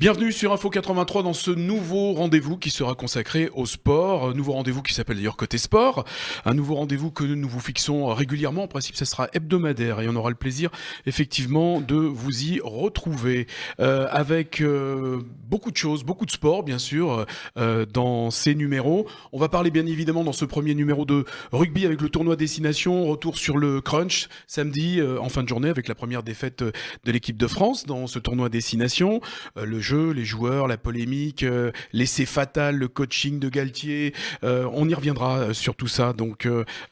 Bienvenue sur Info 83 dans ce nouveau rendez-vous qui sera consacré au sport. Un nouveau rendez-vous qui s'appelle d'ailleurs Côté Sport. Un nouveau rendez-vous que nous vous fixons régulièrement. En principe, ça sera hebdomadaire et on aura le plaisir effectivement de vous y retrouver avec beaucoup de choses, beaucoup de sport bien sûr dans ces numéros. On va parler bien évidemment dans ce premier numéro de rugby avec le tournoi Destination. Retour sur le crunch samedi en fin de journée avec la première défaite de l'équipe de France dans ce tournoi Destination. Le jeu, les joueurs, la polémique, l'essai fatal, le coaching de Galtier. On y reviendra sur tout ça. Donc,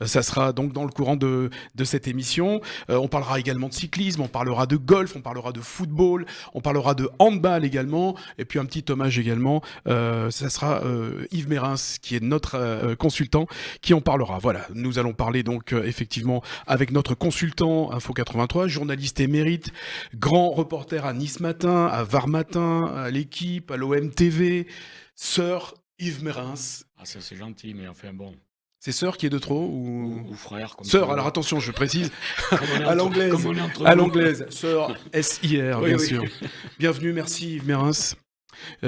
ça sera donc dans le courant de cette émission. On parlera également de cyclisme, on parlera de golf, on parlera de football, on parlera de handball également. Et puis un petit hommage également. Ça sera Yves Mérins, qui est notre consultant, qui en parlera. Voilà, nous allons parler donc effectivement avec notre consultant Info 83, journaliste émérite, grand reporter à Nice Matin, à Var Matin, à l'équipe, à l'OM TV, Sir Yves Mérins. Ah, ça c'est gentil, mais enfin bon. C'est Sir qui est de trop Ou frère, comme Sir, tu alors veux. attention, je précise, Comme on est à entre- l'anglaise, comme on est entre à nous. l'anglaise, Sir S-I-R, Oui, bien oui. sûr. Bienvenue, merci Yves Mérins,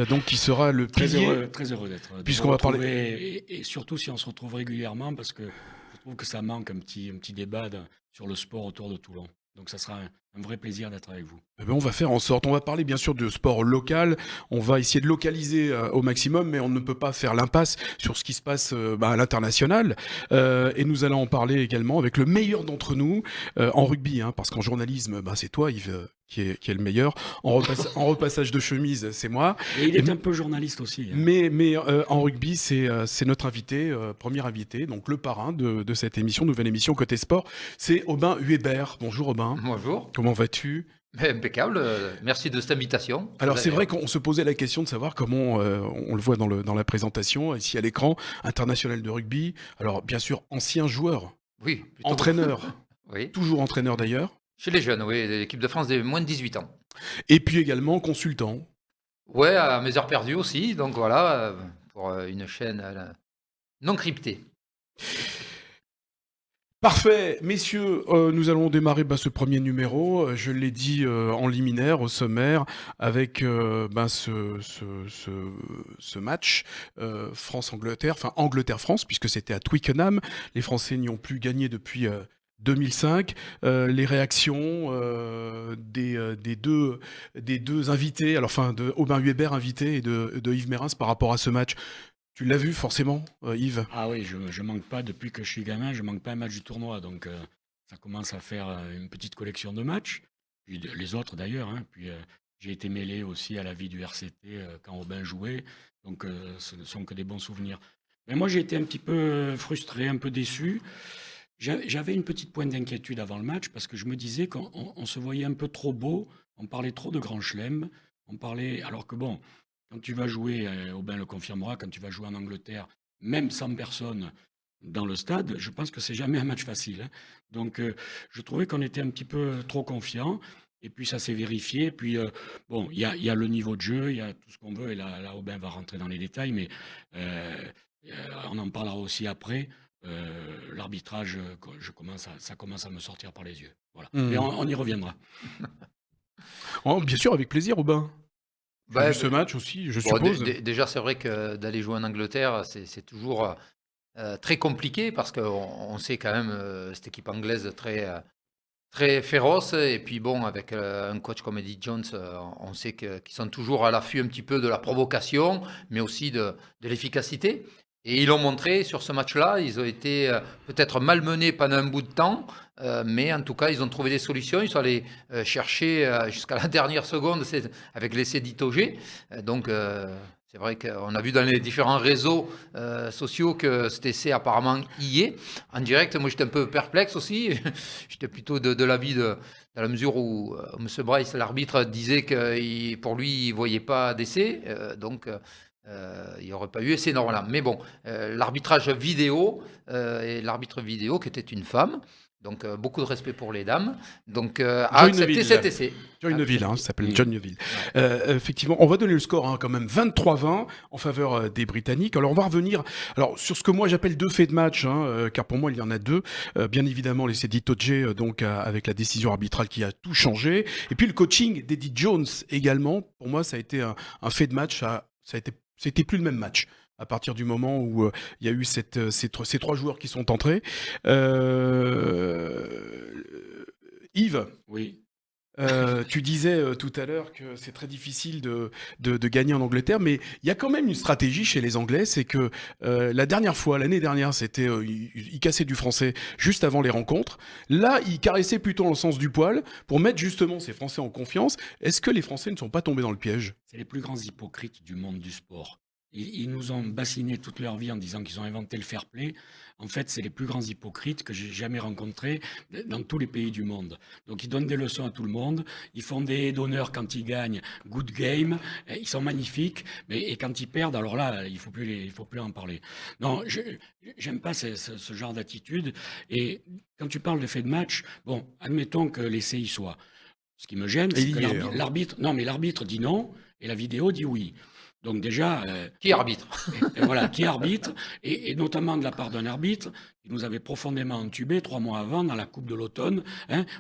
donc qui sera le Très pilier. heureux d'être. de Puisqu'on vous va parler- retrouver, et surtout si on se retrouve régulièrement, parce que je trouve que ça manque un petit débat sur le sport autour de Toulon. Donc ça sera un vrai plaisir d'être avec vous. Eh ben, on va faire en sorte, on va parler bien sûr de sport local, on va essayer de localiser au maximum, mais on ne peut pas faire l'impasse sur ce qui se passe à l'international. Et nous allons en parler également avec le meilleur d'entre nous en rugby, hein, parce qu'en journalisme, c'est toi Yves qui est le meilleur. En repassage de chemise, c'est moi. Et il est un peu journaliste aussi. Hein. Mais en rugby, c'est notre invité, premier invité, donc le parrain de cette émission, nouvelle émission Côté Sport, c'est Aubin Huébert. Bonjour Aubin, Bonjour. comment vas-tu ? Impeccable. Merci de cette invitation. Alors c'est vrai qu'on se posait la question de savoir comment, on le voit dans la présentation, ici à l'écran, international de rugby, alors bien sûr ancien joueur, Oui, plutôt. entraîneur, Oui. toujours entraîneur d'ailleurs, Chez les jeunes, oui, l'équipe de France des moins de 18 ans. et puis également consultant. Ouais, à mes heures perdues aussi. Donc voilà, pour une chaîne non cryptée. Parfait, messieurs, nous allons démarrer ce premier numéro, je l'ai dit en liminaire, au sommaire, avec ce match France-Angleterre, enfin Angleterre-France, puisque c'était à Twickenham. Les Français n'y ont plus gagné depuis 2005. Les réactions des deux invités, alors enfin de Aubin Huébert invité et de Yves Mérins par rapport à ce match. Tu l'as vu forcément, Yves? Ah oui, je manque pas, depuis que je suis gamin, je manque pas un match du tournoi. Donc ça commence à faire une petite collection de matchs. Puis les autres d'ailleurs. Hein. Puis j'ai été mêlé aussi à la vie du RCT quand Aubin jouait. Donc ce ne sont que des bons souvenirs. Mais moi j'ai été un petit peu frustré, un peu déçu. J'avais une petite pointe d'inquiétude avant le match parce que je me disais qu'on se voyait un peu trop beau, on parlait trop de grand chelem, on parlait alors que bon, quand tu vas jouer, Aubin le confirmera, quand tu vas jouer en Angleterre, même sans personne dans le stade, je pense que c'est jamais un match facile. Hein. Donc je trouvais qu'on était un petit peu trop confiant. Et puis ça s'est vérifié. Puis bon, il y a le niveau de jeu, il y a tout ce qu'on veut. Et là, Aubin va rentrer dans les détails, mais euh, on en parlera aussi après. L'arbitrage, ça commence à me sortir par les yeux. Voilà. Mais on y reviendra. Oh, bien sûr, avec plaisir, Aubin. Tu as Bah, vu ce match aussi, je bon, suppose. déjà, c'est vrai que d'aller jouer en Angleterre, c'est toujours très compliqué parce qu'on sait quand même cette équipe anglaise très féroce. Et puis bon, avec un coach comme Eddie Jones, on sait qu'ils sont toujours à l'affût un petit peu de la provocation, mais aussi de l'efficacité. Et ils l'ont montré sur ce match-là. Ils ont été peut-être malmenés pendant un bout de temps, mais en tout cas, ils ont trouvé des solutions. Ils sont allés chercher jusqu'à la dernière seconde avec l'essai d'Itoge. Donc, c'est vrai qu'on a vu dans les différents réseaux sociaux que cet essai apparemment y est. En direct, moi j'étais un peu perplexe aussi. J'étais plutôt de l'avis dans la mesure où M. Bryce, l'arbitre, disait que pour lui, il ne voyait pas d'essai. Donc, il n'y aurait pas eu essai normal. Mais bon, l'arbitrage vidéo, et l'arbitre vidéo qui était une femme, Donc, beaucoup de respect pour les dames. Donc, a accepté cet essai. John Neville, ça s'appelle Oui. John Neville. Effectivement, on va donner le score quand même 23-20 en faveur des Britanniques. Alors on va revenir sur ce que moi j'appelle 2 faits de match, car pour moi il y en a 2. Bien évidemment l'essai d'Itoje, donc avec la décision arbitrale qui a tout changé. Et puis le coaching d'Eddie Jones également. Pour moi ça a été un fait de match. C'était plus le même match à partir du moment où il y a eu ces 3 joueurs qui sont entrés. Yves, Oui. tu disais tout à l'heure que c'est très difficile de gagner en Angleterre, mais il y a quand même une stratégie chez les Anglais, c'est que l'année dernière, c'était ils cassaient du français juste avant les rencontres. Là, ils caressaient plutôt dans le sens du poil pour mettre justement ces Français en confiance. Est-ce que les Français ne sont pas tombés dans le piège? C'est les plus grands hypocrites du monde du sport. Ils nous ont bassiné toute leur vie en disant qu'ils ont inventé le fair play. En fait, c'est les plus grands hypocrites que j'ai jamais rencontrés dans tous les pays du monde. Donc, ils donnent des leçons à tout le monde. Ils font des haies d'honneur quand ils gagnent. Good game. Ils sont magnifiques. Et quand ils perdent, alors là, il faut plus en parler. Non, j'aime pas ce genre d'attitude. Et quand tu parles de fait de match, bon, admettons que l'essai y soit. Ce qui me gêne, c'est que l'arbitre dit non et la vidéo dit oui. Donc déjà, Qui arbitre? voilà, qui arbitre, et notamment de la part d'un arbitre qui nous avait profondément entubé 3 mois avant dans la Coupe de l'automne,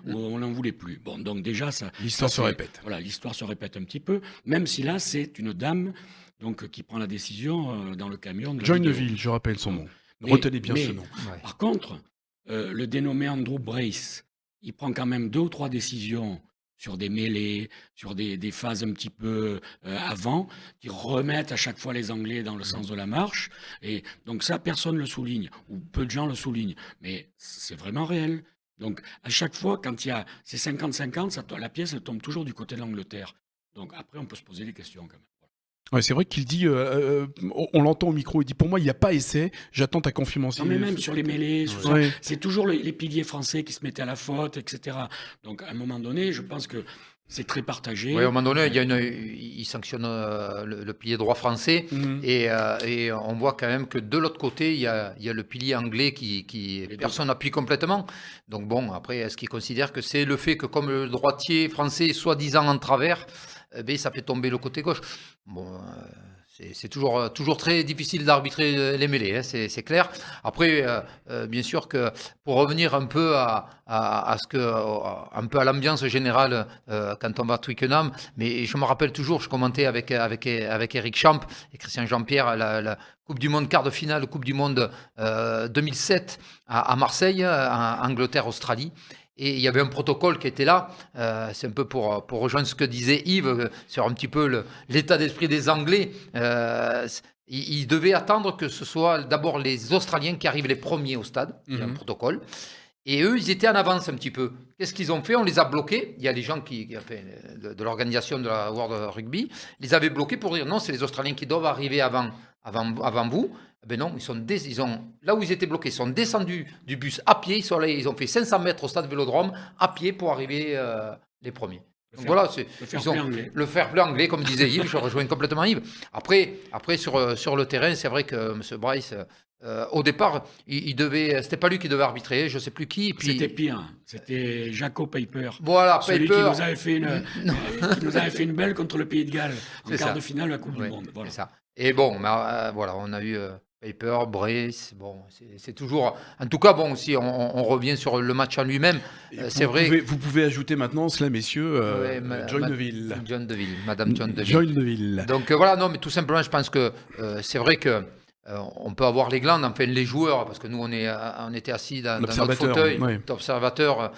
où on n'en voulait plus. Bon, donc déjà, L'histoire se répète. Voilà, l'histoire se répète un petit peu, même si là, c'est une dame donc, qui prend la décision dans le camion de la John vidéo. Neville, je rappelle son nom. Mais- Retenez bien ce nom. Ouais. Par contre, le dénommé Andrew Brace, il prend quand même 2 ou 3 décisions sur des mêlées, sur des phases un petit peu avant, qui remettent à chaque fois les Anglais dans le sens de la marche. Et donc ça, personne ne le souligne, ou peu de gens le soulignent. Mais c'est vraiment réel. Donc à chaque fois, quand il y a ces 50-50, la pièce, elle tombe toujours du côté de l'Angleterre. Donc après, on peut se poser des questions quand même. Ouais, c'est vrai qu'il dit, on l'entend au micro, il dit pour moi il n'y a pas essai, j'attends ta confirmation. Non, mais même sur les mêlées, sur ça, Ouais. c'est toujours les piliers français qui se mettaient à la faute, etc. Donc, à un moment donné, je pense que c'est très partagé. Oui, à un moment donné, il sanctionne le pilier droit français Mhm. et on voit quand même que de l'autre côté, il y a le pilier anglais qui Les personne n'appuie complètement. Donc bon, après, est-ce qu'il considère que c'est le fait que comme le droitier français est soi-disant en travers, ça fait tomber le côté gauche? Bon, c'est toujours très difficile d'arbitrer les mêlées, hein, c'est clair. Après, bien sûr que pour revenir un peu un peu à l'ambiance générale quand on va à Twickenham, mais je me rappelle toujours, je commentais avec Eric Champ et Christian Jean-Pierre la Coupe du Monde, quart de finale, Coupe du Monde 2007 à Marseille, Angleterre-Australie. Et il y avait un protocole qui était là, c'est un peu pour rejoindre ce que disait Yves sur un petit peu l'état d'esprit des Anglais. Ils devaient attendre que ce soit d'abord les Australiens qui arrivent les premiers au stade, il y a un protocole. Et eux, ils étaient en avance un petit peu. Qu'est-ce qu'ils ont fait? On les a bloqués. Il y a les gens de l'organisation de la World Rugby, les avaient bloqués pour dire non, c'est les Australiens qui doivent arriver avant vous. Ben non, là où ils étaient bloqués, ils sont descendus du bus à pied, ils ont fait 500 mètres au stade Vélodrome à pied pour arriver les premiers. Donc voilà, le fair play anglais, comme disait Yves, je rejoins complètement Yves. Après sur le terrain, c'est vrai que M. Bryce, au départ, c'était pas lui qui devait arbitrer, je sais plus qui. Puis, c'était pire, c'était Jaco Peyper. Voilà, celui Peyper. qui nous avait fait une belle contre le Pays de Galles en quart de finale de la Coupe du Monde. Voilà. C'est ça. Et bon, voilà, on a eu Peyper, Brace, bon, c'est toujours... En tout cas, bon, si on revient sur le match en lui-même, c'est vrai... Vous pouvez ajouter maintenant, cela messieurs, John Neville. Madame John Neville. John Neville. Donc voilà, non, mais tout simplement, je pense que c'est vrai que on peut avoir les glandes, enfin les joueurs, parce que nous on était assis dans notre fauteuil, d'observateurs.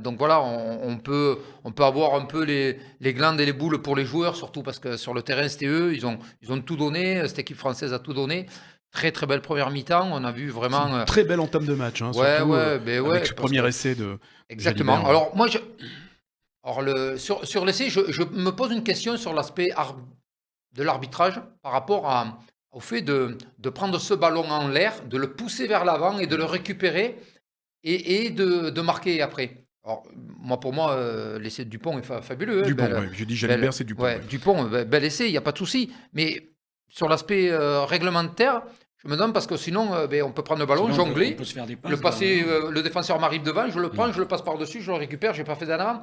Donc voilà, on peut avoir un peu les glandes et les boules pour les joueurs, surtout parce que sur le terrain c'était eux, ils ont tout donné, cette équipe française a tout donné. Très très belle première mi-temps, on a vu vraiment... Une très belle entame de match, surtout avec ce premier essai de... Exactement. Jalibert. Alors moi, sur l'essai, je me pose une question sur l'aspect de l'arbitrage par rapport au fait de prendre ce ballon en l'air, de le pousser vers l'avant et de le récupérer et de marquer après. Alors, pour moi, l'essai de Dupont est fabuleux. Dupont, je dis Jalibert, c'est Dupont. Dupont, bel essai, il n'y a pas de souci. Mais sur l'aspect réglementaire, Je me demande parce que sinon, on peut prendre le ballon, Sinon, on jongler, peut se faire des passes. le passer, le défenseur m'arrive devant, je le prends, je le passe par-dessus, je le récupère, j'ai pas fait d'en avant,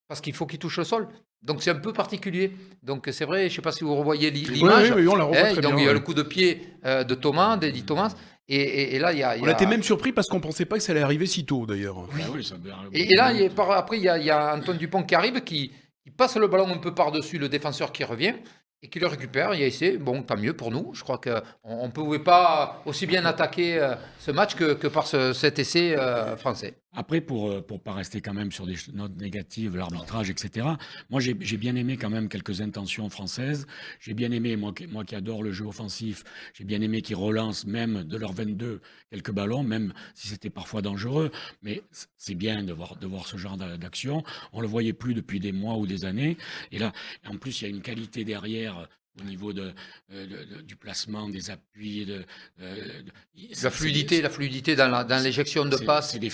parce qu'il faut qu'il touche le sol. Donc c'est un peu particulier. Donc c'est vrai, je sais pas si vous revoyez l'image. Oui, on la revoit très Donc bien. il y a Ouais. le coup de pied de Thomas, d'Eddie Thomas, et là il y a. On était même surpris parce qu'on pensait pas que ça allait arriver si tôt, d'ailleurs. Ah oui, ça peut arriver Et là, beaucoup. après, il y a Antoine Dupont qui arrive, qui passe le ballon un peu par-dessus le défenseur qui revient et qui le récupère. Il y a essai. Bon, tant mieux pour nous. Je crois qu'on ne pouvait pas aussi bien attaquer ce match que par cet essai français. Après, pour pas rester quand même sur des notes négatives, l'arbitrage, etc., moi, j'ai bien aimé quand même quelques intentions françaises. J'ai bien aimé, moi qui adore le jeu offensif, j'ai bien aimé qu'ils relancent même de leurs 22 quelques ballons, même si c'était parfois dangereux. Mais c'est bien de voir ce genre d'action. On le voyait plus depuis des mois ou des années. Et là, en plus, il y a une qualité derrière au niveau du placement, des appuis. La fluidité dans l'éjection de passe. C'est des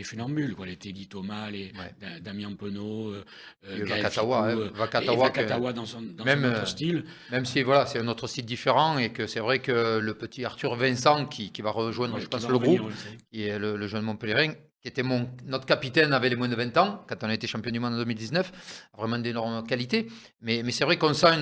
funambules, quoi. Les Teddy Thomas, Ouais. Damien Penaud, Et Gaël Vakatawa, Ficou, Vakatawa, et Vakatawa dans son même, autre style. Même si voilà, c'est un autre site différent et que c'est vrai que le petit Arthur Vincent qui va rejoindre, je Qui pense, va le revenir, groupe, ouais, ça y est. qui est le jeune Montpellierin, qui était notre capitaine avec les moins de 20 ans, quand on a été champion du monde en 2019, vraiment d'énormes qualités. Mais c'est vrai qu'on sent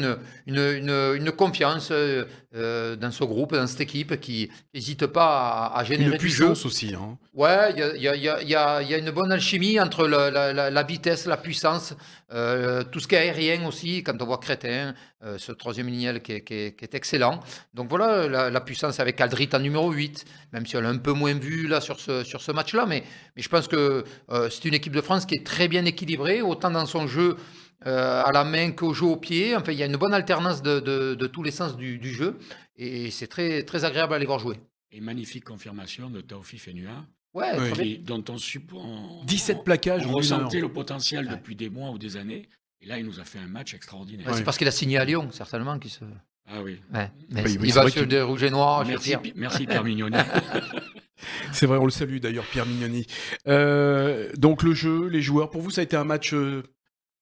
une confiance dans ce groupe, dans cette équipe qui n'hésite pas à générer Une du jeu. puissance aussi. Hein. Ouais, il y a une bonne alchimie entre la vitesse, la puissance, tout ce qui est aérien aussi, quand on voit Crétin, ce troisième lignel qui est excellent. Donc voilà, la puissance avec Aldrit en numéro 8, même si on l'a un peu moins vu là sur ce match-là, mais je pense que c'est une équipe de France qui est très bien équilibrée, autant dans son jeu à la main qu'au jeu au pied. Enfin, il y a une bonne alternance de tous les sens du jeu, et c'est très, très agréable à les voir jouer. Et magnifique confirmation de Taoufik Fenua, Ouais, Ouais. très bien. dont 17 plaquages on en une ressentait heure. le potentiel depuis des mois ou des années. Et là, il nous a fait un match extraordinaire. Ouais, c'est parce qu'il a signé à Lyon, certainement. Ah oui. Ouais, mais Oui, il c'est va vrai sur qu'il- des rouges et noirs. je veux Merci, dire. merci Pierre Mignoni. C'est vrai, on le salue d'ailleurs, Pierre Mignoni. Donc le jeu, les joueurs, pour vous, ça a été un match,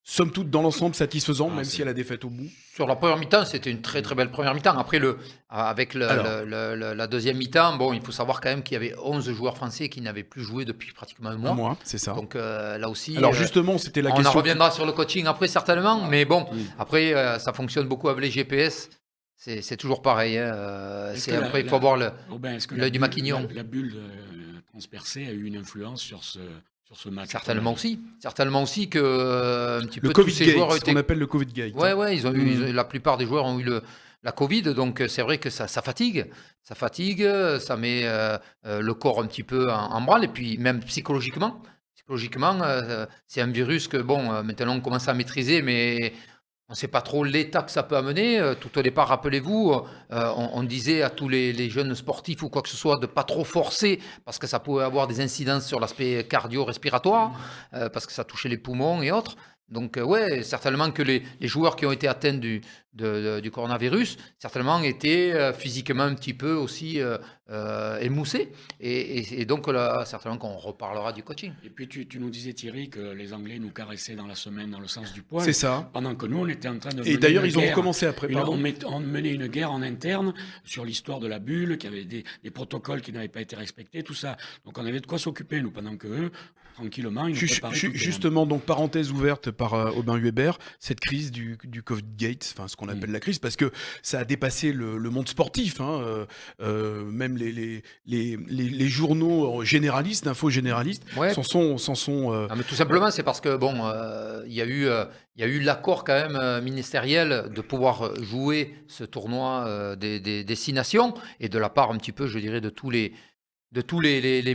somme toute, dans l'ensemble, satisfaisant, Ah, même c'est- s'il y a la défaite au bout. Sur la première mi-temps, c'était une très très belle première mi-temps. Après, avec Alors. la deuxième mi-temps, bon, il faut savoir quand même qu'il y avait 11 joueurs français qui n'avaient plus joué depuis pratiquement un mois. Moi, c'est ça. Donc là aussi, Alors justement, c'était la on en question. reviendra sur le coaching après certainement. Mais bon, Oui. après, ça fonctionne beaucoup avec les GPS. C'est toujours pareil. Hein. Est-ce C'est que après, il faut avoir le. Aubin, est-ce que l'œil du bulle- maquignon. la bulle transpercée a eu une influence sur ce match? Certainement aussi que un petit Le peu tous Covid ces Gate, joueurs ont ce été. qu'on appelle le Covid Gate. Ouais, Mm. la plupart des joueurs ont eu la Covid, donc c'est vrai que ça fatigue. Ça fatigue, ça met le corps un petit peu en branle, et puis même psychologiquement. Psychologiquement, c'est un virus que, bon, maintenant on commence à maîtriser, mais on ne sait pas trop l'état que ça peut amener. Tout au départ, rappelez-vous, on disait à tous les jeunes sportifs ou quoi que ce soit de pas trop forcer parce que ça pouvait avoir des incidences sur l'aspect cardio-respiratoire, parce que ça touchait les poumons et autres. Donc, ouais, certainement que les joueurs qui ont été atteints du coronavirus, certainement étaient physiquement un petit peu aussi émoussés. Et donc, là, certainement qu'on reparlera du coaching. Et puis tu nous disais, Thierry, que les Anglais nous caressaient dans la semaine dans le sens du poil. C'est ça. Pendant que nous, on était en train de Et mener d'ailleurs, une ils ont guerre. recommencé après. On pardon. menait une guerre en interne sur l'histoire de la bulle, qu'il y avait des protocoles qui n'avaient pas été respectés, tout ça. Donc on avait de quoi s'occuper, nous, pendant que eux, tranquillement, ils nous préparaient tout le temps. Justement, donc parenthèse ouverte par Aubin Huber, cette crise du Covid Gate, enfin ce qu'on appelle la crise, parce que ça a dépassé le monde sportif, hein, même les journaux généralistes, d'infos généralistes, Ouais. s'en sont Ah, mais tout simplement, c'est parce que bon, il y a eu l'accord quand même ministériel de pouvoir jouer ce tournoi des 6 nations, et de la part un petit peu, je dirais, de tous les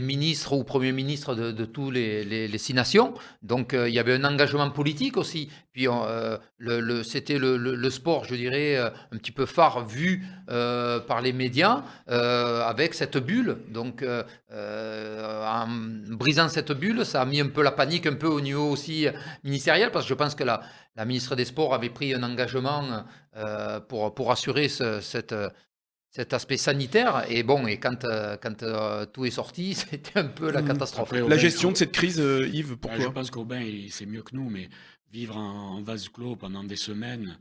ministres ou premiers ministres de tous les 6 nations. Donc il y avait un engagement politique aussi. Puis c'était le sport, je dirais, un petit peu phare vu par les médias avec cette bulle. Donc en brisant cette bulle, ça a mis un peu la panique un peu au niveau aussi ministériel, parce que je pense que la ministre des Sports avait pris un engagement pour assurer cet aspect sanitaire. Et bon, et quand tout est sorti, c'était un peu la catastrophe. Après, La Aubin, gestion de cette crise, Yves, je pourquoi? pense qu'Aubin, c'est mieux que nous, mais vivre en vase clos pendant des semaines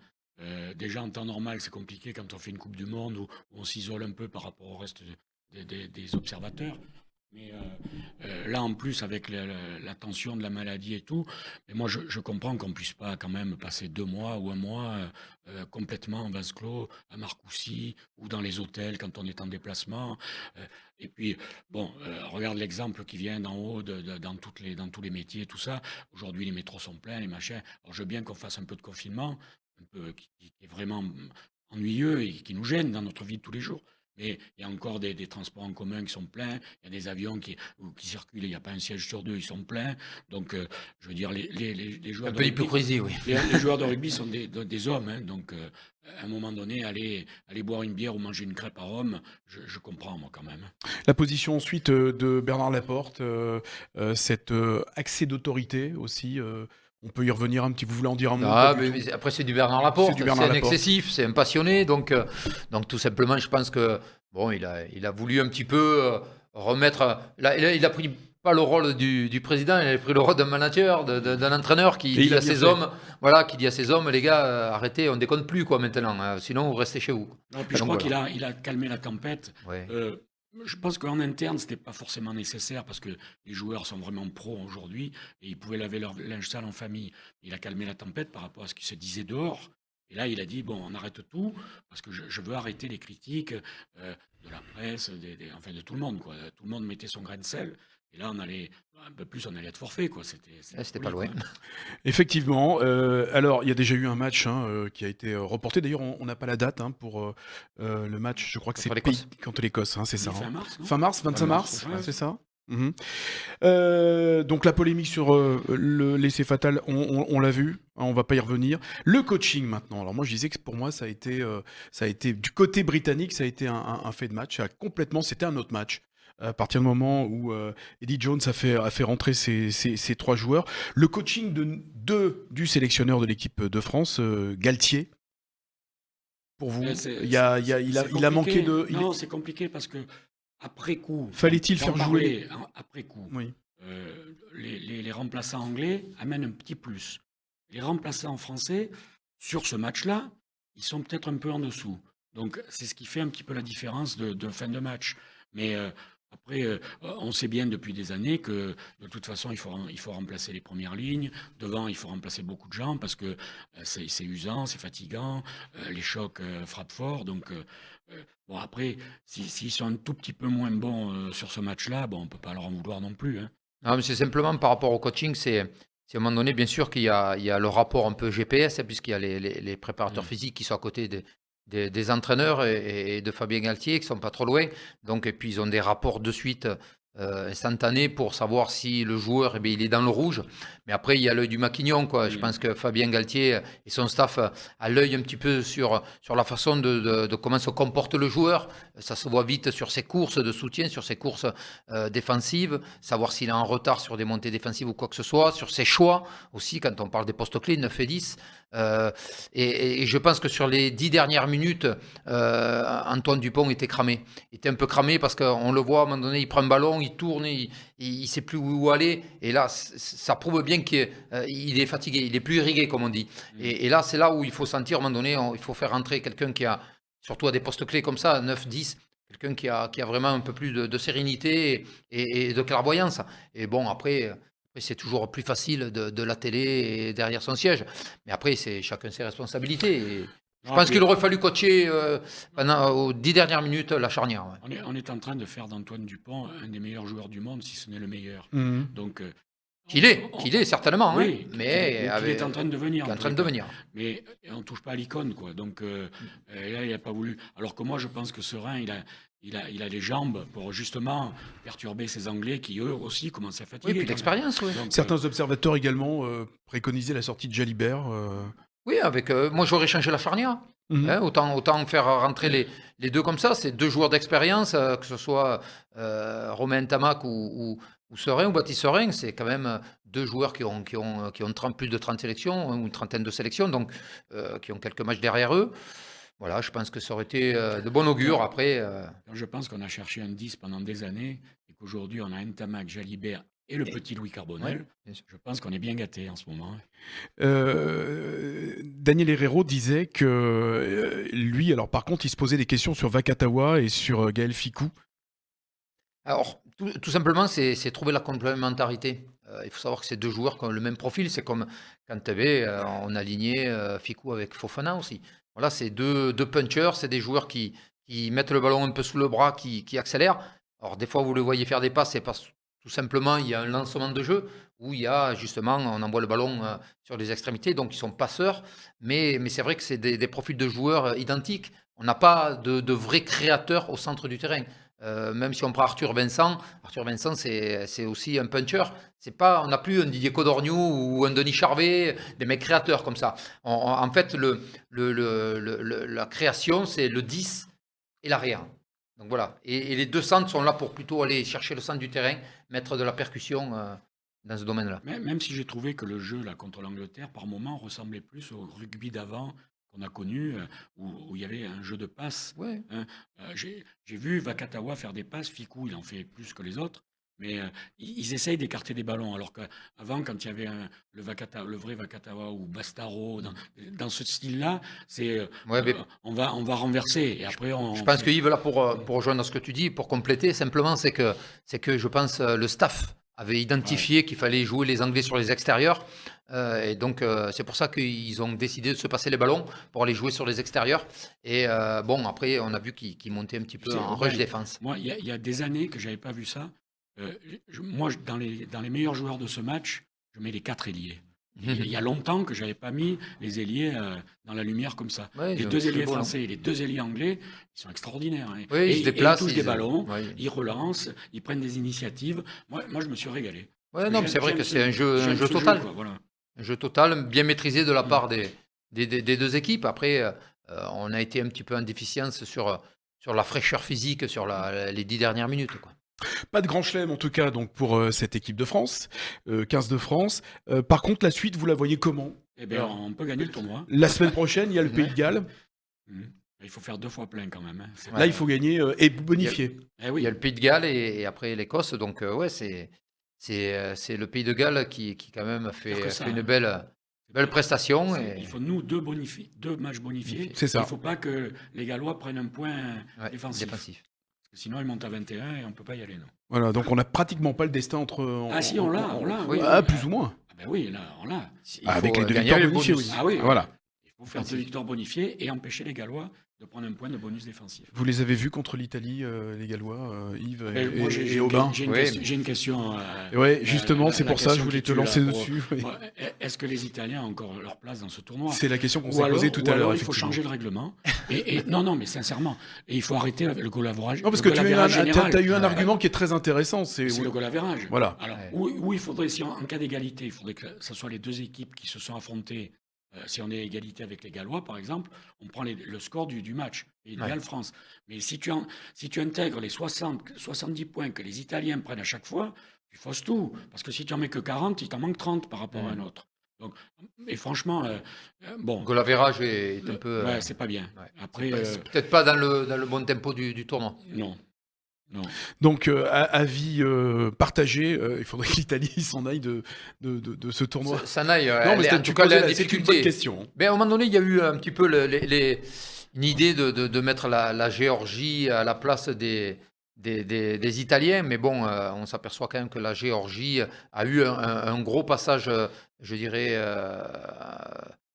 Déjà, en temps normal, c'est compliqué quand on fait une Coupe du Monde où on s'isole un peu par rapport au reste des observateurs. Mais là, en plus, avec la tension de la maladie et tout, mais moi, je comprends qu'on puisse pas quand même passer 2 mois ou un mois complètement en vase clos à Marcoussis ou dans les hôtels quand on est en déplacement. Et puis, bon, regarde l'exemple qui vient d'en haut, dans tous les métiers, tout ça. Aujourd'hui, les métros sont pleins, les machins. Alors, je veux bien qu'on fasse un peu de confinement, un peu, qui est vraiment ennuyeux et qui nous gêne dans notre vie de tous les jours. Mais il y a encore des transports en commun qui sont pleins, il y a des avions qui circulent, il n'y a pas un siège sur deux, ils sont pleins. Donc, je veux dire, les joueurs Un de peu rugby, d'hypocrisie, oui. les joueurs de rugby sont des hommes. Hein. Donc, à un moment donné, aller boire une bière ou manger une crêpe à Rome, je comprends, moi, quand même. La position ensuite de Bernard Laporte, cet accès d'autorité aussi, on peut y revenir un petit. Vous voulez en dire un mot? Ah, Pas du mais tout. après, c'est du Bernard Laporte. C'est du Bernard C'est un Laporte. excessif, c'est un passionné. Donc tout simplement, je pense que bon, il a voulu un petit peu remettre. Là, il a pris pas le rôle du président, il a pris le rôle d'un manager, d'un entraîneur qui Et il dit a à bien ses fait. hommes, voilà, qui dit à ses hommes, les gars, arrêtez, on déconne plus quoi maintenant, hein, sinon vous restez chez vous. Non, puis je Donc crois voilà. qu'il a calmé la tempête. Ouais. Je pense qu'en interne, c'était pas forcément nécessaire parce que les joueurs sont vraiment pros aujourd'hui et ils pouvaient laver leur linge sale en famille. Il a calmé la tempête par rapport à ce qui se disait dehors. Et là, il a dit, bon, on arrête tout parce que je veux arrêter les critiques de la presse, enfin de tout le monde, quoi. Tout le monde mettait son grain de sel. Et là, on allait, un peu plus, on allait être forfait, quoi. C'était pas loin. Effectivement. Alors, il y a déjà eu un match qui a été reporté. D'ailleurs, on n'a pas la date pour le match. Je crois que c'est Contre l'Écosse. contre l'Écosse, hein, c'est ça. Fin Hein. mars, non? Fin mars, 25 Fin mars, mars, ouais. c'est ça. Mhm. Donc la polémique sur le laisser fatal, on l'a vu, hein, on va pas y revenir. Le coaching maintenant. Alors moi je disais que pour moi ça a été du côté britannique, ça a été un fait de match. C'était un autre match. À partir du moment où Eddie Jones a fait rentrer ses 3 joueurs, le coaching du sélectionneur de l'équipe de France, Galtier, pour vous, il a manqué de. Non, c'est compliqué parce que après coup, Fallait-il j'en faire jouer parlais, après coup, Oui. les remplaçants anglais amènent un petit plus. Les remplaçants français, sur ce match-là, ils sont peut-être un peu en dessous. Donc, c'est ce qui fait un petit peu la différence de fin de match. Mais après, on sait bien depuis des années que de toute façon, il faut remplacer les premières lignes. Devant, il faut remplacer beaucoup de gens parce que c'est usant, c'est fatigant, les chocs frappent fort. Donc, bon, après, s'ils sont un tout petit peu moins bons sur ce match-là, bon, on ne peut pas leur en vouloir non plus. Hein. Non, mais c'est simplement par rapport au coaching, c'est à un moment donné, bien sûr, qu'il y a le rapport un peu GPS, hein, puisqu'il y a les préparateurs physiques qui sont à côté des entraîneurs et de Fabien Galtier, qui sont pas trop loin. Donc, et puis, ils ont des rapports de suite instantanés pour savoir si le joueur, eh bien, il est dans le rouge. Mais après, il y a l'œil du maquignon, quoi. Je pense que Fabien Galtier et son staff a l'œil un petit peu sur la façon de comment se comporte le joueur. Ça se voit vite sur ses courses de soutien, sur ses courses défensives, savoir s'il est en retard sur des montées défensives ou quoi que ce soit, sur ses choix aussi, quand on parle des postes clés, 9 et 10. Et je pense que sur les 10 dernières minutes, Antoine Dupont était cramé. Il était un peu cramé parce qu'on le voit, à un moment donné, il prend un ballon, il tourne, il ne sait plus où aller. Et là, ça prouve bien qu'il est fatigué, il est plus irrigué, comme on dit. Et là, c'est là où il faut sentir, à un moment donné, il faut faire rentrer quelqu'un qui a, surtout à des postes clés comme ça, 9, 10, quelqu'un qui a vraiment un peu plus de sérénité et de clairvoyance. Et bon, après, c'est toujours plus facile de la télé et derrière son siège. Mais après, c'est chacun ses responsabilités. Et je pense qu'il aurait fallu coacher aux 10 dernières minutes la charnière. Ouais. On est en train de faire d'Antoine Dupont un des meilleurs joueurs du monde, si ce n'est le meilleur. Mhm. Donc, Qu'il est certainement, oui, hein, mais qu'il est en train de devenir. qui est en train de devenir. Mais on ne touche pas à l'icône, quoi. Donc là, il n'a pas voulu. Alors que moi, je pense que Serein, il a les jambes pour justement perturber ces Anglais qui, eux aussi, commencent à fatiguer. Oui, puis l'expérience, oui. Donc, Certains observateurs également préconisaient la sortie de Jalibert. Oui, avec moi j'aurais changé la charnière. Mhm. Hein, autant faire rentrer les deux comme ça. C'est 2 joueurs d'expérience, que ce soit Romain Tamac ou Serein ou Baptiste Serein. C'est quand même 2 joueurs qui ont plus de 30 sélections, ou une trentaine de sélections, donc qui ont quelques matchs derrière eux. Voilà, je pense que ça aurait été de bon augure. Après, je pense qu'on a cherché un 10 pendant des années et qu'aujourd'hui, on a Ntamak, Jalibert et le petit Louis Ouais, Carbonel. bien sûr. Je pense qu'on est bien gâtés en ce moment. Daniel Herrero disait que lui, alors par contre, il se posait des questions sur Vakatawa et sur Gaël Ficou. Alors, tout simplement, c'est trouver la complémentarité. Il faut savoir que ces 2 joueurs qui ont le même profil, c'est comme quand tu avais, on alignait, Ficou avec Fofana aussi. Voilà, c'est deux punchers, c'est des joueurs qui mettent le ballon un peu sous le bras, qui accélèrent. Alors des fois, vous les voyez faire des passes, c'est parce tout simplement, il y a un lancement de jeu où il y a justement, on envoie le ballon, sur les extrémités, donc ils sont passeurs. Mais c'est vrai que c'est des profils de joueurs, identiques. On n'a pas de vrais créateurs au centre du terrain. Même si on prend Arthur Vincent, c'est aussi un puncher. C'est pas, on n'a plus un Didier Codorniou ou un Denis Charvet, des mecs créateurs comme ça. En fait, la création, c'est le 10 et l'arrière. Donc voilà. Et les deux centres sont là pour plutôt aller chercher le centre du terrain, mettre de la percussion dans ce domaine-là. Même si j'ai trouvé que le jeu là, contre l'Angleterre, par moments, ressemblait plus au rugby d'avant qu'on a connu, où il y avait un jeu de passes. Ouais. Hein. J'ai vu Vakatawa faire des passes, Ficou, il en fait plus que les autres, mais ils essayent d'écarter des ballons, alors qu'avant, quand il y avait le vrai Vakatawa ou Bastaro, dans ce style-là, c'est Ouais, mais on va renverser, et après je pense que Yves, là, pour rejoindre ce que tu dis, pour compléter, simplement, c'est que je pense le staff avait identifié qu'il fallait jouer les Anglais sur les extérieurs. Et donc, c'est pour ça qu'ils ont décidé de se passer les ballons pour aller jouer sur les extérieurs. Et bon, après, on a vu qu'ils montaient un petit peu en rush défense. Moi, il y a des années que j'avais pas vu ça. Moi, dans les meilleurs joueurs de ce match, je mets les 4 ailiers. Il y a longtemps que j'avais pas mis les ailiers dans la lumière comme ça. Ouais, Les ils ont- 2 c'est ailiers beau, non français et les 2 ailiers anglais, ils sont extraordinaires. Hein. Oui, ils se déplacent. Ils touchent des ballons, ouais. ils relancent, ils prennent des initiatives. Moi, je me suis régalé. Ouais, non, mais c'est vrai J'aime que ce- c'est un jeu j'aime ce total. quoi, voilà. Un jeu total, bien maîtrisé de la part des deux équipes. Après, on a été un petit peu en déficience sur la fraîcheur physique sur les 10 dernières minutes, quoi. Pas de grand chelem en tout cas donc pour cette équipe de France, 15 de France. Par contre, la suite, vous la voyez comment? Eh bien, on peut gagner le tournoi. La semaine prochaine, il y a le Pays de Galles. Mhm. Il faut faire 2 fois plein quand même. Hein. C'est- Là, il faut gagner et bonifier. Eh Il oui. y a le Pays de Galles et après l'Écosse. Donc, ouais, c'est le Pays de Galles qui quand même Pire que ça, fait une hein. belle prestation. Il faut nous 2 matchs bonifiés. C'est ça. Il ne faut pas que les Gallois prennent un point Ouais, défensif. Parce que sinon, ils montent à 21 et on ne peut pas y aller. Non. Voilà, donc on n'a pratiquement pas le destin entre. Ah si, on l'a. oui. Ah, plus ou moins. Ah ben oui, là, on l'a. Il Avec faut les 2 gagner victoires le bonifiées, bonus. oui. Ah oui, Voilà. il faut faire 2 victoires bonifiées et empêcher les Gallois de prendre un point de bonus défensif. Vous les avez vus contre l'Italie, les Gallois, Yves Moi, et Aubin? j'ai une question. Ouais, justement, c'est la pour ça que je question voulais qui te tue, lancer là, dessus. Oui. Moi, est-ce que les Italiens ont encore leur place dans ce tournoi? C'est la question qu'on Ou s'est alors, posée tout à l'heure. il faut effectivement. changer le règlement. Non, mais sincèrement. Et il faut arrêter avec le goal average. Non, parce le que goal tu average général. as eu un argument qui est très intéressant. C'est C'est le goal average. Voilà. Alors, Ouais. où il faudrait, si en cas d'égalité, il faudrait que ce soit les 2 équipes qui se sont affrontées. Si on est à égalité avec les Gallois, par exemple, on prend le score du match, et Ouais. France. Mais si tu intègres les 70 points que les Italiens prennent à chaque fois, tu fausses tout. Parce que si tu en mets que 40, il t'en manque 30 par rapport à un autre. Donc, et franchement, bon, Goal average est un peu. ouais, c'est pas bien. ouais. Après, C'est peut-être pas dans le bon tempo du tournoi. non. Donc, avis partagé, il faudrait que l'Italie s'en aille de ce tournoi. Ça n'aille. Non, mais En tu tout cas, posais la c'est une bonne difficulté. question. Mais à un moment donné, il y a eu un petit peu une idée de mettre la Géorgie à la place des Italiens. Mais bon, on s'aperçoit quand même que la Géorgie a eu un gros passage, je dirais,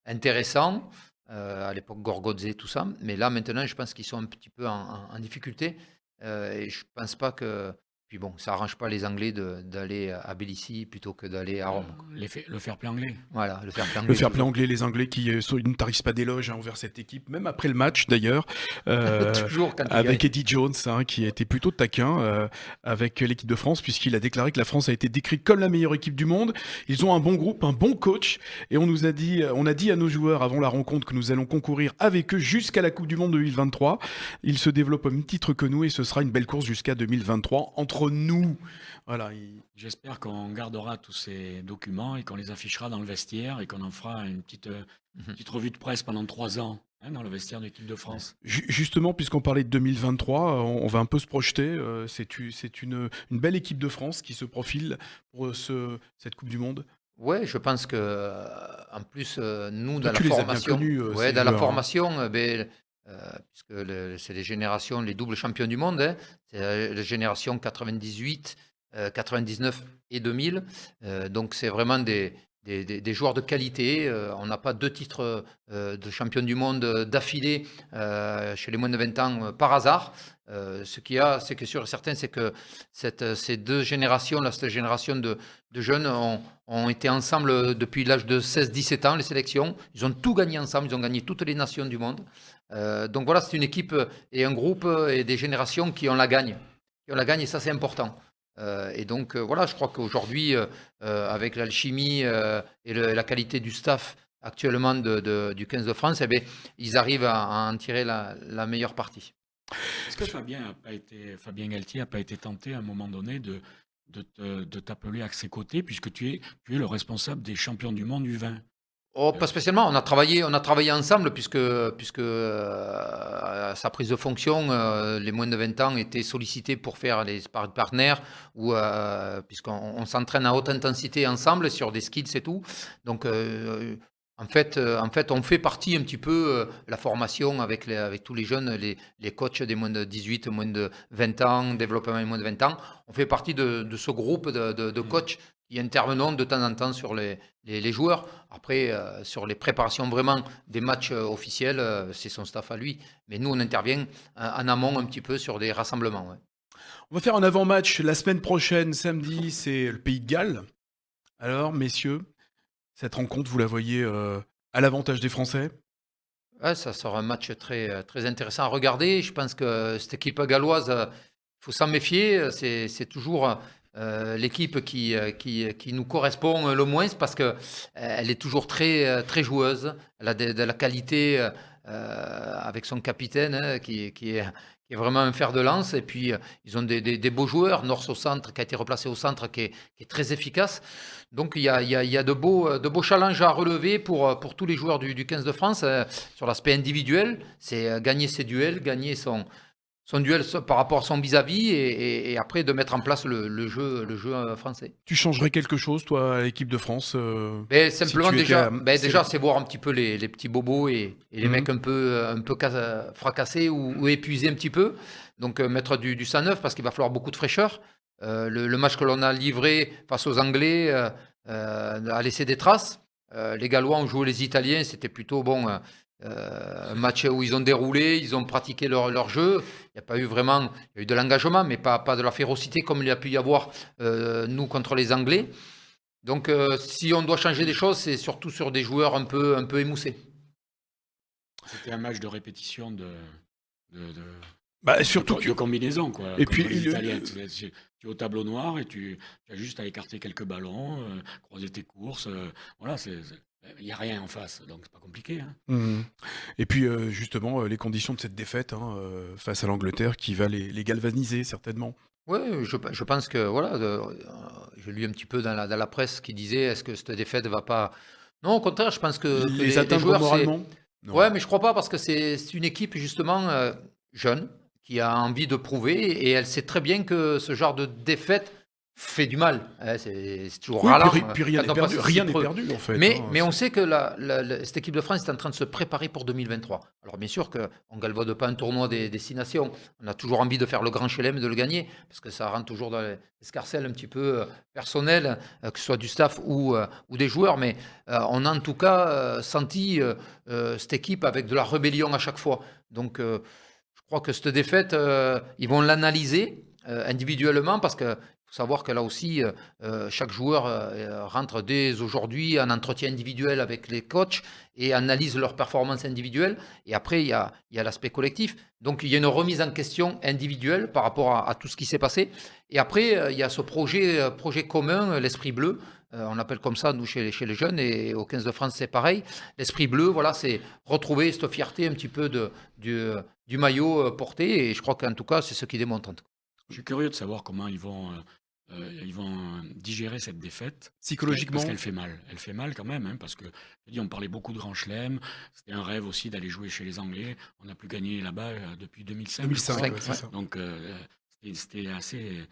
intéressant. À l'époque, Gorgodze, tout ça. Mais là, maintenant, je pense qu'ils sont un petit peu en difficulté. Et je pense pas que. Puis bon, ça arrange pas les Anglais d'aller à Tbilissi plutôt que d'aller à Rome. Le fair play anglais. Voilà, le fair play Le anglais. fair play anglais, les Anglais qui ne tarissent pas d'éloges envers cette équipe, même après le match d'ailleurs, Toujours quand ils avec gagnent. Eddie Jones, qui a été plutôt taquin avec l'équipe de France, puisqu'il a déclaré que la France a été décrite comme la meilleure équipe du monde. Ils ont un bon groupe, un bon coach, et on a dit à nos joueurs avant la rencontre que nous allons concourir avec eux jusqu'à la Coupe du Monde 2023. Ils se développent au même titre que nous, et ce sera une belle course jusqu'à 2023 entre nous. Voilà. J'espère qu'on gardera tous ces documents et qu'on les affichera dans le vestiaire et qu'on en fera une petite revue de presse pendant 3 ans hein, dans le vestiaire de l'équipe de France. Justement, puisqu'on parlait de 2023, on va un peu se projeter. C'est une belle équipe de France qui se profile pour cette Coupe du Monde. Ouais, je pense que en plus, nous, Toi, dans la tu les as bien formation, connus, ouais, ces dans la joueurs, hein. formation, puisque c'est les générations, les doubles champions du monde, hein, c'est la génération 98, 99 et 2000. Donc, c'est vraiment des joueurs de qualité. On n'a pas deux titres de champion du monde d'affilée chez les moins de 20 ans par hasard. Ce qu'il y a, c'est que sûr et certain, c'est que ces deux générations, là, cette génération de jeunes ont été ensemble depuis l'âge de 16-17 ans, les sélections. Ils ont tout gagné ensemble, ils ont gagné toutes les nations du monde. Donc voilà, c'est une équipe et un groupe et des générations qui ont la gagne. Qui ont la gagne et ça, c'est important. Et donc voilà, je crois qu'aujourd'hui, avec l'alchimie et la qualité du staff actuellement du 15 de France, eh bien, ils arrivent à en tirer la meilleure partie. Est-ce que Fabien Galtier n'a pas été tenté à un moment donné de t'appeler à ses côtés, puisque tu es le responsable des champions du monde du vin? Oh, pas spécialement. On a travaillé ensemble puisque à sa prise de fonction, les moins de 20 ans étaient sollicités pour faire les sparring partners ou puisqu'on s'entraîne à haute intensité ensemble sur des skills et tout. Donc en fait, on fait partie un petit peu la formation avec tous les jeunes, les coachs des moins de 18, moins de 20 ans, développement des moins de 20 ans. On fait partie de ce groupe de coachs qui intervenons de temps en temps sur les joueurs. Après, sur les préparations vraiment des matchs officiels, c'est son staff à lui. Mais nous, on intervient en amont un petit peu sur des rassemblements. Ouais. On va faire un avant-match la semaine prochaine, samedi, c'est le Pays de Galles. Alors, messieurs, cette rencontre, vous la voyez à l'avantage des Français? Ouais, ça sera un match très, très intéressant à regarder. Je pense que cette équipe galloise, il faut s'en méfier. C'est toujours l'équipe qui nous correspond le moins parce qu'elle est toujours très, très joueuse. Elle a de la qualité avec son capitaine qui est vraiment un fer de lance. Et puis, ils ont des beaux joueurs. North au centre, qui a été replacé au centre, qui est très efficace. Donc, il y a de beaux challenges à relever pour tous les joueurs du 15 de France. Sur l'aspect individuel, c'est gagner ses duels, gagner son duel par rapport à son vis-à-vis et après de mettre en place le jeu français. Tu changerais quelque chose, toi, à l'équipe de France Simplement, si tu étais déjà, c'est voir un petit peu les petits bobos et les mecs un peu fracassés ou épuisés un petit peu. Donc, mettre du 109 parce qu'il va falloir beaucoup de fraîcheur. Le match que l'on a livré face aux Anglais a laissé des traces. Les Gallois ont joué les Italiens, c'était plutôt bon. Un match où ils ont déroulé, ils ont pratiqué leur jeu. Il y a eu de l'engagement, mais pas de la férocité comme il y a pu y avoir nous contre les Anglais. Donc, si on doit changer des choses, c'est surtout sur des joueurs un peu émoussés. C'était un match de répétition surtout de combinaison, quoi. Et Comme puis, les Italiens, tu es au tableau noir et tu as juste à écarter quelques ballons, croiser tes courses. Voilà, il n'y a rien en face, donc c'est pas compliqué. Hein. Et puis, justement, les conditions de cette défaite face à l'Angleterre qui va les galvaniser, certainement. Oui, je pense que, voilà, j'ai lu un petit peu dans la presse qui disait est-ce que cette défaite ne va pas. Non, au contraire, je pense que Les les atteindre joueurs. moralement? Non. Ouais, mais je crois pas parce que c'est une équipe, justement, jeune qui a envie de prouver et elle sait très bien que ce genre de défaite fait du mal. C'est toujours Oui, ralent. puis rien quand n'est on passe perdu, si rien n'est preux. perdu, en fait. Mais on sait que cette équipe de France est en train de se préparer pour 2023. Alors bien sûr qu'on ne galvaude pas un tournoi des 6 nations. On a toujours envie de faire le grand chelem et de le gagner, parce que ça rentre toujours dans l'escarcelle un petit peu personnel, que ce soit du staff ou des joueurs. Mais on a en tout cas senti cette équipe avec de la rébellion à chaque fois. Donc je crois que cette défaite, ils vont l'analyser individuellement, parce que il faut savoir que là aussi, chaque joueur rentre dès aujourd'hui en entretien individuel avec les coachs et analyse leur performance individuelle. Et après, il y a l'aspect collectif. Donc, il y a une remise en question individuelle par rapport à tout ce qui s'est passé. Et après, il y a ce projet commun, l'esprit bleu. On l'appelle comme ça, nous, chez les jeunes. Et au 15 de France, c'est pareil. L'esprit bleu, voilà, c'est retrouver cette fierté un petit peu du maillot porté. Et je crois qu'en tout cas, c'est ce qui démontre. Je suis curieux de savoir comment ils vont ils vont digérer cette défaite. Psychologiquement, Parce qu'elle fait mal. Elle fait mal quand même, hein, parce que, je dis, on parlait beaucoup de Grand Chelem. C'était un rêve aussi d'aller jouer chez les Anglais. On n'a plus gagné là-bas depuis 2005, je crois. 2005, ouais, Ouais. c'est ça. Donc, c'était assez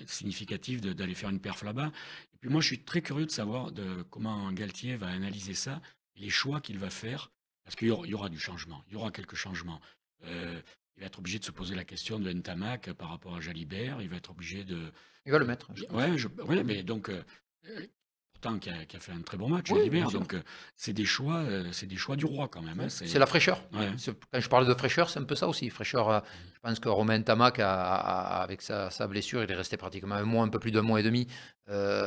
significatif d'aller faire une perf là-bas. Et puis moi, je suis très curieux de savoir comment Galtier va analyser ça et les choix qu'il va faire, parce qu'il y aura du changement. Il y aura quelques changements. Il va être obligé de se poser la question de Ntamak par rapport à Jalibert. Il va être obligé de... Il va le mettre, je pense. Ouais, mais donc, pourtant, qui a fait un très bon match, Oui, Jalibert. bien sûr. Donc, c'est des choix du roi quand même, hein. C'est la fraîcheur. Ouais. Quand je parle de fraîcheur, c'est un peu ça aussi. Fraîcheur, je pense que Romain Tamac, avec sa blessure, il est resté pratiquement un mois, un peu plus d'un mois et demi,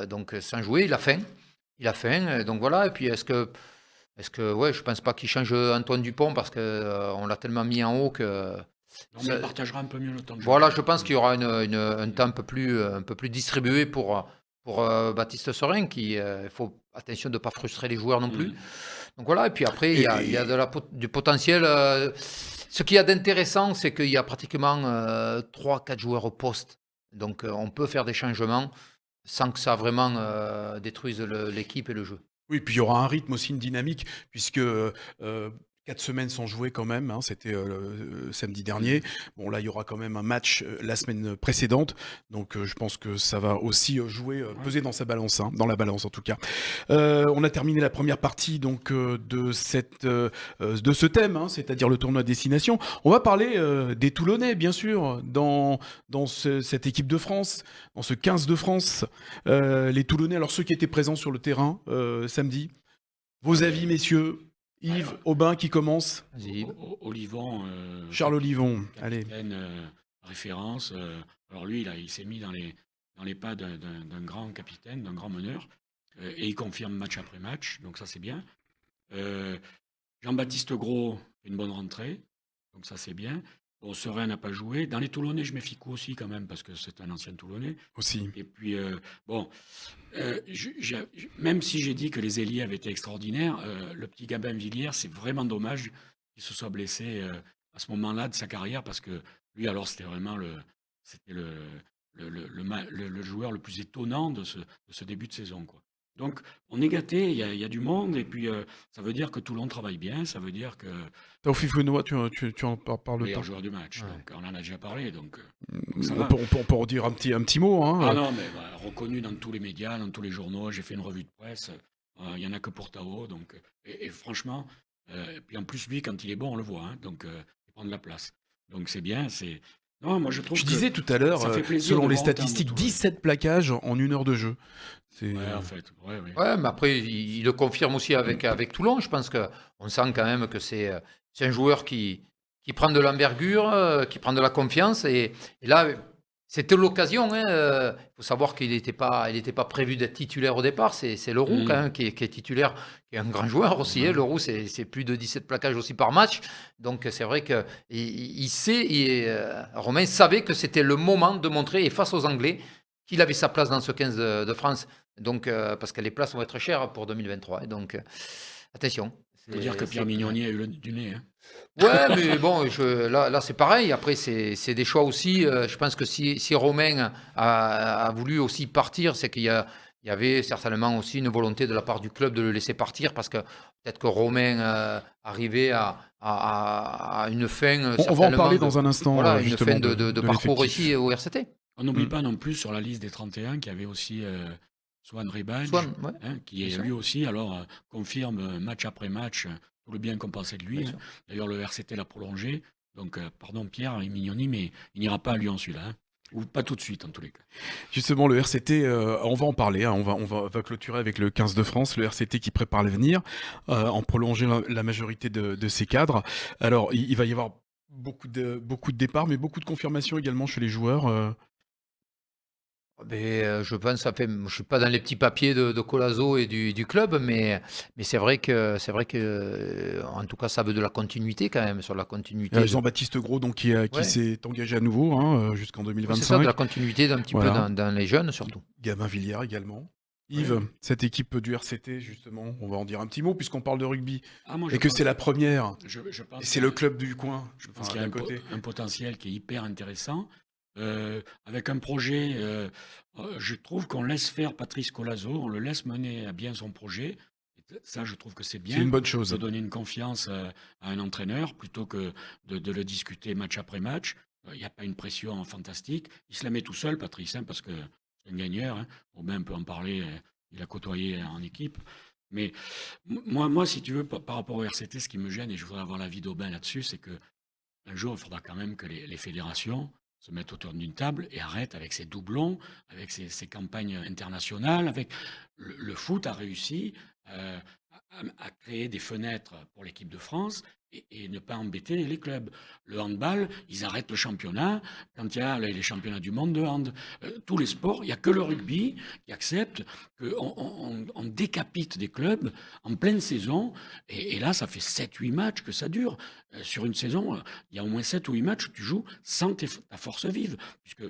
donc sans jouer. Il a faim. Donc voilà. Et puis, ouais, je pense pas qu'il change Antoine Dupont parce qu'on l'a tellement mis en haut que. Non, mais il partagera un peu mieux le temps de jeu. Voilà, je pense qu'il y aura un temps un peu plus distribué pour Baptiste Sorin, il faut attention de ne pas frustrer les joueurs non plus. Donc voilà, et puis après, il y a du potentiel. Ce qu'il y a d'intéressant, c'est qu'il y a pratiquement 3-4 joueurs au poste. Donc on peut faire des changements sans que ça vraiment détruise l'équipe et le jeu. Oui, puis il y aura un rythme aussi, une dynamique, puisque 4 semaines sans jouer quand même, hein, c'était samedi dernier. Bon, là, il y aura quand même un match la semaine précédente, donc je pense que ça va aussi jouer, peser dans sa balance, hein, dans la balance en tout cas. On a terminé la première partie donc de ce thème, hein, c'est-à-dire le tournoi destination. On va parler des Toulonnais, bien sûr, dans cette équipe de France, dans ce 15 de France. Les Toulonnais, alors ceux qui étaient présents sur le terrain samedi, vos avis, messieurs. Yves Aubin qui commence. Vas-y, Yves. Olivon. Charles Olivon, allez. Capitaine, référence. Alors lui, là, il s'est mis dans les pas d'un grand capitaine, d'un grand meneur. Et il confirme match après match. Donc ça, c'est bien. Jean-Baptiste Gros fait une bonne rentrée. Donc ça, c'est bien. Bon, Serein n'a pas joué. Dans les Toulonnais, je méfie aussi quand même, parce que c'est un ancien Toulonnais. Aussi. Et puis, même si j'ai dit que les ailiers avaient été extraordinaires, le petit Gabin Villiers, c'est vraiment dommage qu'il se soit blessé à ce moment-là de sa carrière, parce que lui, alors, c'était vraiment le joueur le plus étonnant de ce début de saison, quoi. Donc, on est gâté, il y a du monde, et puis ça veut dire que Toulon travaille bien, ça veut dire que Taoufik Founoua, tu en parles meilleur pas. joueur du match, Ouais. donc on en a déjà parlé, donc On ça va. peut redire un petit mot. Hein. Ah non, mais reconnu dans tous les médias, dans tous les journaux, j'ai fait une revue de presse, il n'y en a que pour Tao, donc, et franchement, puis en plus, lui, quand il est bon, on le voit, hein, donc il prend de la place. Donc c'est bien, c'est... Non, moi je trouve Je que disais tout à l'heure, ça fait plaisir selon de les voir autant de statistiques, Toulonnais. 17 plaquages en 1 heure de jeu. C'est, Ouais, en fait, ouais. Ouais, mais après, il le confirme aussi avec Toulon. Je pense qu'on sent quand même que c'est un joueur qui prend de l'envergure, qui prend de la confiance. Et là, c'était l'occasion. Il faut savoir qu'il n'était pas prévu d'être titulaire au départ. C'est Leroux quand même, qui est titulaire, qui est un grand joueur aussi. Leroux, c'est plus de 17 plaquages aussi par match. Donc c'est vrai que Romain savait que c'était le moment de montrer, et face aux Anglais, qu'il avait sa place dans ce 15 de France. Donc, parce que les places vont être chères pour 2023. Et donc, attention. Ça veut dire que Pierre Mignoni a eu du nez. Hein. Ouais, mais bon, là c'est pareil. Après, c'est des choix aussi. Je pense que si Romain a voulu aussi partir, c'est qu'il y avait certainement aussi une volonté de la part du club de le laisser partir, parce que peut-être que Romain arrivait à une fin. on va en parler certainement dans un instant. Voilà, une justement, fin de parcours l'effectif. ici au RCT. On n'oublie pas non plus sur la liste des 31 qu'il y avait aussi Swan Ribadj, Swan, ouais. qui est Bien sûr. lui aussi, alors confirme match après match tout le bien qu'on pensait de lui. Bien sûr. D'ailleurs, le RCT l'a prolongé. Donc, pardon Pierre Mignoni, mais il n'ira pas à Lyon celui-là. Hein. Ou pas tout de suite, en tous les cas. Justement, le RCT, on va en parler. Hein, on va clôturer avec le 15 de France, le RCT qui prépare l'avenir, en prolongeant la majorité de ses cadres. Alors, il va y avoir beaucoup de départs, mais beaucoup de confirmations également chez les joueurs. Mais, je pense, je ne suis pas dans les petits papiers de Colazo et du club, mais c'est vrai que, en tout cas, ça veut de la continuité quand même, sur la continuité. Jean-Baptiste Gros, donc, qui Ouais. s'est engagé à nouveau hein, jusqu'en C'est ça, 2025. de la continuité d'un petit Voilà. peu dans les jeunes surtout. Gabin Villiers également. Yves, cette équipe du RCT, justement, on va en dire un petit mot puisqu'on parle de rugby Moi, et que c'est la première. Je pense Et c'est le club du coin. Je pense enfin, qu'il y a d'à côté. un potentiel qui est hyper intéressant. avec un projet, je trouve qu'on laisse faire Patrice Colazo, on le laisse mener à bien son projet. Et ça, je trouve que c'est C'est une bien bonne de chose. donner une confiance à un entraîneur plutôt que de le discuter match après match. Il n'y a pas une pression fantastique. Il se la met tout seul, Patrice, hein, parce que c'est un gagneur. Hein. Aubin peut en parler, il a côtoyé en équipe. Mais moi, si tu veux, par rapport au RCT, ce qui me gêne, et je voudrais avoir l'avis d'Aubin là-dessus, c'est que un jour, il faudra quand même que les fédérations se mettent autour d'une table et arrêtent avec ces doublons, avec ces campagnes internationales. Le foot a réussi à créer des fenêtres pour l'équipe de France et ne pas embêter les clubs. Le handball, ils arrêtent le championnat quand il y a les championnats du monde de hand. Tous les sports, il n'y a que le rugby qui accepte qu'on décapite des clubs en pleine saison. Et là, ça fait 7-8 matchs que ça dure. Sur une saison, il y a au moins 7 ou 8 matchs où tu joues sans ta force vive. Puisque,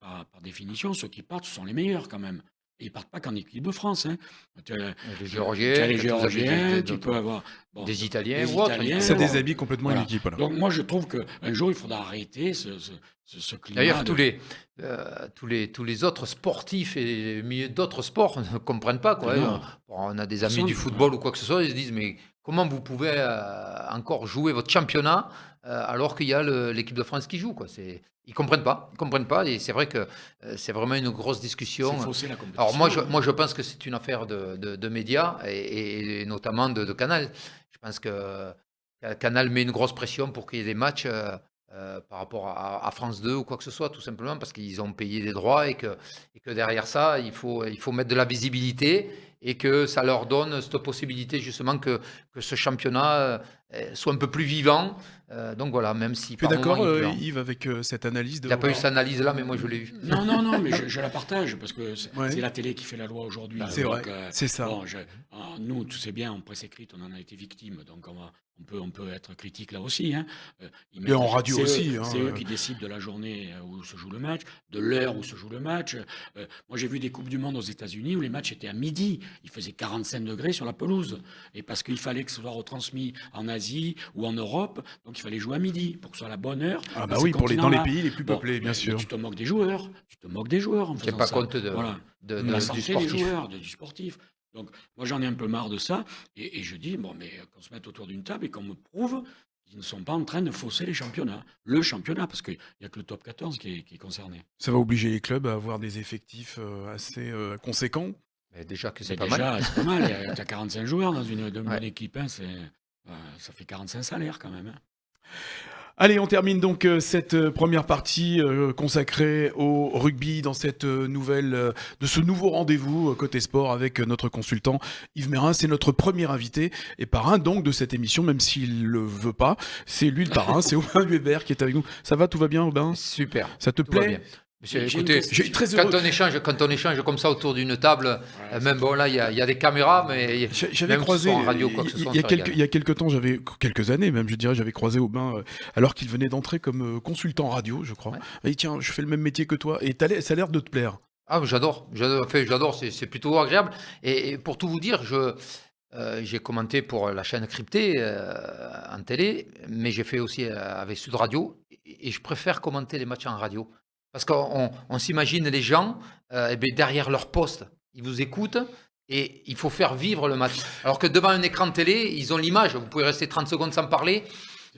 par définition, ceux qui partent, ce sont les meilleurs quand même. Et ils partent pas qu'en équipe de France. Hein. Tu as, Les tu as Géorgiens, les quand vous avez Géorgiens, tu d'autres- peux avoir bon, des Italiens des ou autres. Italiens. Ça bon, déshabille complètement une voilà. équipe. Voilà. Donc moi, je trouve qu'un jour, il faudra arrêter ce climat. D'ailleurs, de- tous les autres sportifs et d'autres sports ne comprennent pas. Quoi. Non. On a des amis Personne, du football ou quoi que ce soit, ils se disent mais comment vous pouvez encore jouer votre championnat alors qu'il y a l'équipe de France qui joue quoi. Ils comprennent pas. Ils comprennent pas. Et c'est vrai que c'est vraiment une grosse discussion. C'est fausser la compétition. Alors moi, je pense que c'est une affaire de médias et notamment de Canal. Je pense que Canal met une grosse pression pour qu'il y ait des matchs par rapport à France 2 ou quoi que ce soit, tout simplement parce qu'ils ont payé des droits et que derrière ça, il faut mettre de la visibilité et que ça leur donne cette possibilité justement que ce championnat soit un peu plus vivant. Donc voilà, même si Tu es par d'accord, moment, il pleut. Yves, avec cette analyse de Il n'a pas eu cette analyse-là, mais moi je l'ai eu. Non, mais je la partage parce que Ouais. c'est la télé qui fait la loi aujourd'hui. C'est vrai, Donc, c'est ça. Bon, nous, tu sais bien, en presse écrite, on en a été victime, donc on peut être critique là aussi. Hein. Et en radio c'est aussi, C'est hein. eux qui décident de la journée où se joue le match, de l'heure où se joue le match. Moi, j'ai vu des Coupes du Monde aux États-Unis où les matchs étaient à midi. Il faisait 45 degrés sur la pelouse. Et parce qu'il fallait que ce soit retransmis en Asie ou en Europe, donc il fallait jouer à midi pour que ce soit la bonne heure. Ah dans bah ces oui, dans les continents-là. pays les plus Bon, peuplés, bien mais sûr. tu te moques des joueurs. Tu te moques des joueurs en Tu faisant pas ça. compte Voilà. de De la du santé des sportif. joueurs, du sportif. Donc, moi, j'en ai un peu marre de ça. Et je dis, bon, mais qu'on se mette autour d'une table et qu'on me prouve qu'ils ne sont pas en train de fausser les championnats. Le championnat, parce qu'il n'y a que le top 14 qui est concerné. Ça va obliger les clubs à avoir des effectifs assez conséquents. Mais déjà que Mais c'est pas mal. déjà, c'est pas mal. Tu as 45 joueurs dans une Ouais. bonne équipe. Hein, ça fait 45 salaires quand même. Hein. Allez, on termine donc cette première partie consacrée au rugby dans cette de ce nouveau rendez-vous côté sport avec notre consultant Yves Mérin. C'est notre premier invité et parrain donc de cette émission, même s'il le veut pas. C'est lui le parrain, c'est Aubin Weber qui est avec nous. Ça va, tout va bien, Aubin? Super. Ça te Tout va plaît? bien. Monsieur, J'ai une écoutez, question. J'ai très heureux. quand on échange comme ça autour d'une table, même bon là il y a des caméras, mais J'avais même que ce croisé soit en radio, quoi que ce soit, on se régale. il y a quelques temps, quelques années même, je dirais, j'avais croisé Aubin alors qu'il venait d'entrer comme consultant radio, je crois. Ouais. Il dit, tiens, je fais le même métier que toi et ça a l'air de te plaire. Ah, j'adore, c'est plutôt agréable. Et pour tout vous dire, j'ai commenté pour la chaîne cryptée en télé, mais j'ai fait aussi avec Sud Radio, et je préfère commenter les matchs en radio. Parce qu'on s'imagine les gens eh bien, derrière leur poste, ils vous écoutent, et il faut faire vivre le match. Alors que devant un écran de télé, ils ont l'image, vous pouvez rester 30 secondes sans parler,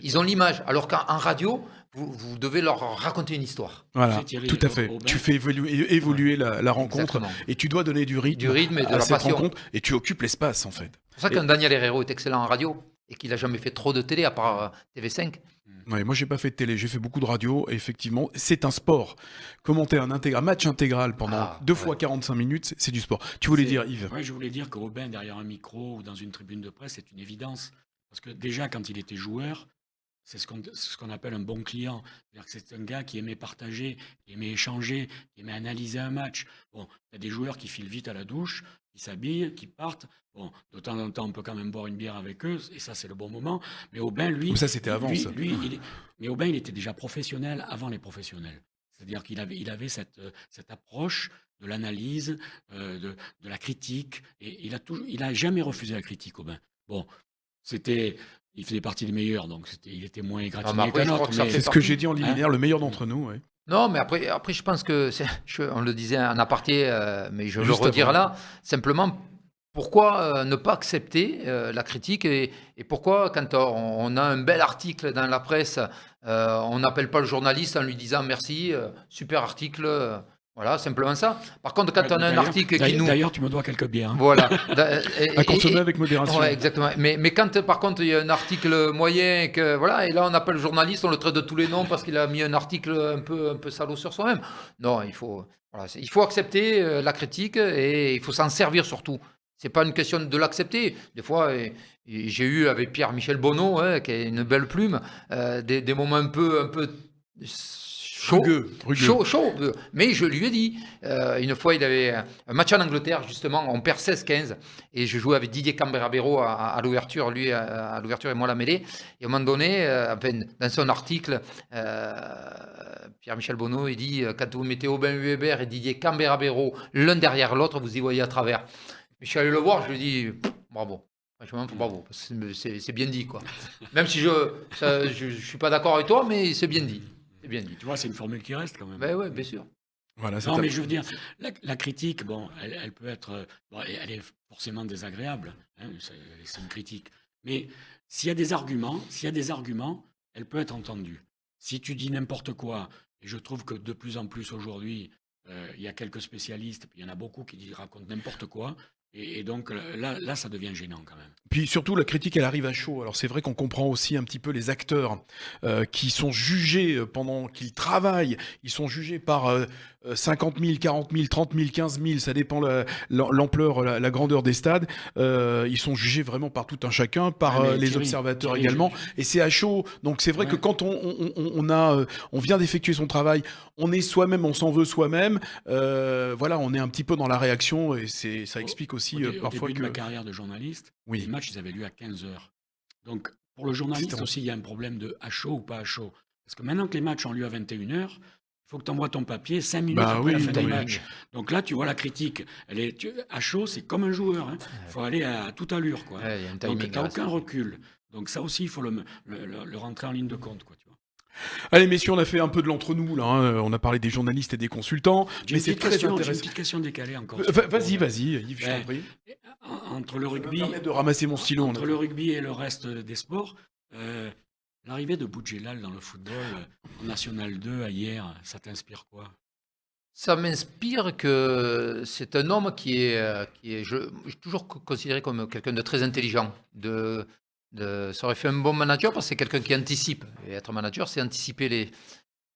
ils ont l'image. Alors qu'en radio, vous devez leur raconter une histoire. Voilà, C'est Thierry tout à fait. Aubin. Tu fais évoluer la rencontre Exactement. et tu dois donner du rythme, Et de à la cette passion. rencontre et tu occupes l'espace en fait. C'est pour ça qu'un Daniel Herrero est excellent en radio et qu'il n'a jamais fait trop de télé à part TV5. Ouais, moi, j'ai pas fait de télé, j'ai fait beaucoup de radio. Et effectivement, c'est un sport. Commenter un match intégral pendant Ah, 2 ouais. fois 45 minutes, c'est du sport. Tu voulais dire, Yves? Ouais, je voulais dire que Aubin, derrière un micro ou dans une tribune de presse, c'est une évidence. Parce que déjà, quand il était joueur, c'est ce qu'on appelle un bon client. C'est-à-dire que c'est un gars qui aimait partager, qui aimait échanger, qui aimait analyser un match. Bon, il y a des joueurs qui filent vite à la douche, qui s'habillent, qui partent. Bon, de temps en temps, on peut quand même boire une bière avec eux, et ça, c'est le bon moment. Mais Aubin, lui... Ou ça, c'était avant, ça. Mais Aubin, il était déjà professionnel avant les professionnels. C'est-à-dire qu'il avait cette approche de l'analyse, de la critique, et il a jamais refusé la critique, Aubin. Bon, il faisait partie des meilleurs, donc il était moins mais égratigné après, qu'un je crois autre. que ça Mais fait C'est ce que j'ai dit en liminaire, le meilleur d'entre nous. Ouais. Non, mais après je pense que, on le disait en aparté, mais je veux le Juste redire avant. là, simplement, pourquoi ne pas accepter la critique et pourquoi, quand on a un bel article dans la presse, on n'appelle pas le journaliste en lui disant merci, super article, voilà, simplement ça. Par contre, quand ouais, on a un article qui nous... D'ailleurs, tu me dois quelques bières. Hein. Voilà. À consommer avec modération. Ouais, exactement. Mais quand, par contre, il y a un article moyen, et que, voilà, et là, on appelle le journaliste, on le traite de tous les noms parce qu'il a mis un article un peu salaud sur soi-même. Non, il faut accepter la critique et il faut s'en servir surtout. C'est pas une question de l'accepter. Des fois, j'ai eu avec Pierre-Michel Bonneau, qui est une belle plume, des moments un peu chaud, Rugueux. chaud. Mais je lui ai dit, une fois, il avait un match en Angleterre, justement, on perd 16-15, et je jouais avec Didier Camberabero à l'ouverture, lui à l'ouverture et moi à la mêlée. Et à un moment donné, dans son article, Pierre-Michel Bonneau, il dit, quand vous mettez Aubin Hubert et Didier Camberabero l'un derrière l'autre, vous y voyez à travers. Mais je suis allé le voir, je lui ai dit, bravo. Franchement, bravo, c'est bien dit, quoi. Même si je suis pas d'accord avec toi, mais c'est bien dit. C'est bien dit. Tu vois, c'est une formule qui reste quand même. Ben ouais, bien sûr. Voilà, Non, mais je veux dire, la critique, bon, elle peut être, bon, elle est forcément désagréable. Hein, c'est une critique. Mais s'il y a des arguments, elle peut être entendue. Si tu dis n'importe quoi, et je trouve que de plus en plus aujourd'hui, il y a quelques spécialistes, puis il y en a beaucoup qui racontent n'importe quoi. Et donc là, ça devient gênant quand même. Puis surtout, la critique, elle arrive à chaud. Alors c'est vrai qu'on comprend aussi un petit peu les acteurs qui sont jugés pendant qu'ils travaillent. Ils sont jugés par 50 000, 40 000, 30 000, 15 000, ça dépend l'ampleur, la grandeur des stades. Ils sont jugés vraiment par tout un chacun, par les Thierry, observateurs Thierry, également. Et c'est à chaud. Donc c'est vrai Ouais. que quand on vient d'effectuer son travail, on est soi-même, on s'en veut soi-même. Voilà, on est un petit peu dans la réaction et ça explique aussi Au parfois début que... de ma carrière de journaliste, Oui. les matchs, ils avaient lieu à 15 heures. Donc, pour le journaliste C'était- aussi, il y a un problème de à chaud ou pas à chaud. Parce que maintenant que les matchs ont lieu à 21 heures, il faut que tu envoies ton papier 5 minutes Bah après la oui, fin du oui. match. Donc là, tu vois la critique. À chaud, c'est comme un joueur. Il faut aller à toute allure, quoi. Ouais, il y a un Donc, timing, tu n'as là, aucun recul. Donc ça aussi, il faut le rentrer en ligne de compte, quoi, tu vois. Allez messieurs, on a fait un peu de l'entre-nous là, hein. On a parlé des journalistes et des consultants, mais c'est très J'ai une intéressant. petite question décalée encore. Vas-y Yves, je Ouais. t'en prie. Entre le Ça va me rugby, permettre de ramasser mon stylo. entre le rugby et le reste des sports, l'arrivée de Boudjelal dans le football en National 2 hier, ça t'inspire quoi? Ça m'inspire que c'est un homme qui est j'ai toujours considéré comme quelqu'un de très intelligent. Ça aurait fait un bon manager parce que c'est quelqu'un qui anticipe. Et être manager, c'est anticiper les.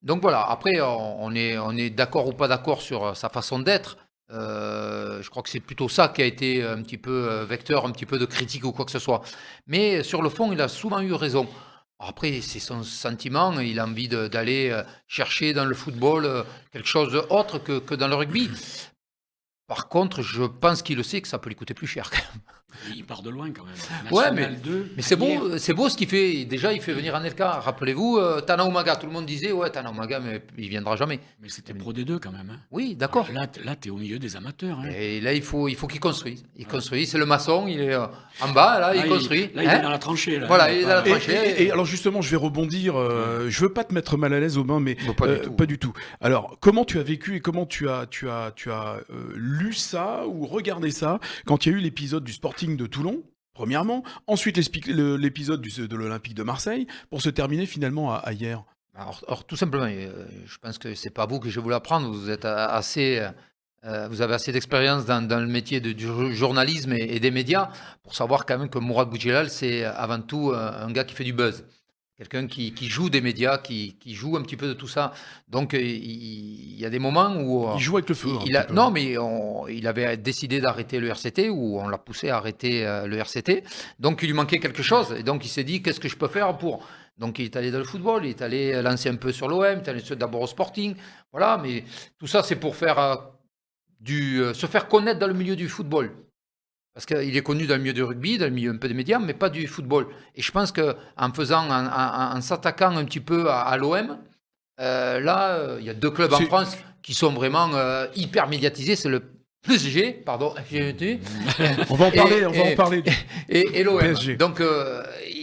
Donc voilà, après, on est d'accord ou pas d'accord sur sa façon d'être. Je crois que c'est plutôt ça qui a été un petit peu vecteur, un petit peu de critique ou quoi que ce soit. Mais sur le fond, il a souvent eu raison. Après, c'est son sentiment, il a envie d'aller chercher dans le football quelque chose d'autre que dans le rugby. Par contre, je pense qu'il le sait que ça peut lui coûter plus cher quand même. Il part de loin quand même. Ouais, National 2, Mais c'est hier. beau ce qu'il fait. Déjà, il fait venir Anelka. Rappelez-vous, Tana Umaga. Tout le monde disait, ouais, Tana Umaga, mais il viendra jamais. Mais c'était Pro D2 quand même. Hein. Oui, d'accord. Là, tu es au milieu des amateurs. Hein. Et là, il faut qu'il construise. Il construit. C'est le maçon, il est en bas, là, il construit. Là, il est dans la tranchée. Là. Voilà, il est dans la Et, tranchée. et alors justement, je vais rebondir. Je veux pas te mettre mal à l'aise, Aubin, mais Bon, pas du tout. Alors, comment tu as vécu et comment tu as lu ça ou regardé ça quand il y a eu l'épisode du Sporting de Toulon, premièrement, ensuite l'épisode de l'Olympique de Marseille, pour se terminer finalement à hier. Alors, tout simplement, je pense que c'est pas vous que je vais vous l'apprendre. Vous êtes vous avez assez d'expérience dans le métier du journalisme et des médias pour savoir quand même que Mourad Boudjelal, c'est avant tout un gars qui fait du buzz. Quelqu'un qui joue des médias, qui joue un petit peu de tout ça. Donc, il y a des moments où... Il joue avec le feu. Non, mais il avait décidé d'arrêter le RCT, ou on l'a poussé à arrêter le RCT. Donc, il lui manquait quelque chose. Et donc, il s'est dit, qu'est-ce que je peux faire pour... Donc, il est allé dans le football, il est allé lancer un peu sur l'OM, il est allé d'abord au Sporting. Voilà, mais tout ça, c'est pour faire se faire connaître dans le milieu du football. Parce qu'il est connu dans le milieu du rugby, dans le milieu un peu des médias, mais pas du football. Et je pense en s'attaquant un petit peu à l'OM, là, il y a deux clubs en France qui sont vraiment hyper médiatisés. C'est le PSG, pardon, On va en parler. Et l'OM. PSG. Donc,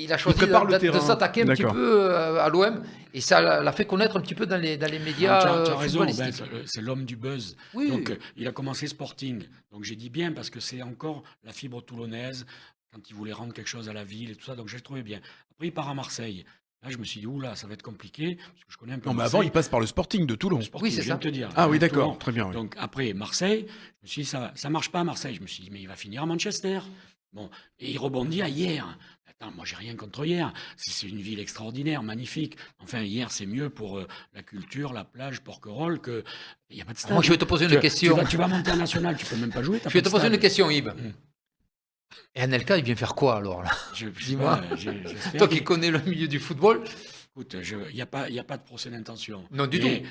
il a choisi prépare le de terrain. s'attaquer un petit D'accord. peu à l'OM et ça l'a fait connaître un petit peu dans les médias Tu as raison, Ben, footballistiques. c'est l'homme du buzz. Oui, Donc, il a commencé Sporting. Donc, j'ai dit bien parce que c'est encore la fibre toulonnaise quand il voulait rendre quelque chose à la ville et tout ça. Donc, j'ai trouvé bien. Après, il part à Marseille. Là, je me suis dit, oula, ça va être compliqué parce que je connais un peu Non, mais avant, Marseille. il passe par le Sporting de Toulon. Le Sporting, Oui, c'est je viens ça. de te dire. Ah oui, Toulon. d'accord, très bien. Oui. Donc, après, Marseille, je me suis dit, ça marche pas à Marseille. Je me suis dit, mais il va finir à Manchester. Bon, et il rebondit à hier. Attends, moi, j'ai rien contre hier. C'est une ville extraordinaire, magnifique. Enfin, hier, c'est mieux pour la culture, la plage, Porquerolles que. Il n'y a pas de stade. Moi, je vais te poser une question. Tu vas monter en national, tu peux même pas jouer. Je vais te poser une question, Yves. Mm. Et Anelka, il vient faire quoi alors là? Je sais Dis-moi. pas, j'espère Toi qu'il- qui connais le milieu du football. Écoute, il n'y a pas de procès d'intention. Non, du Mais tout.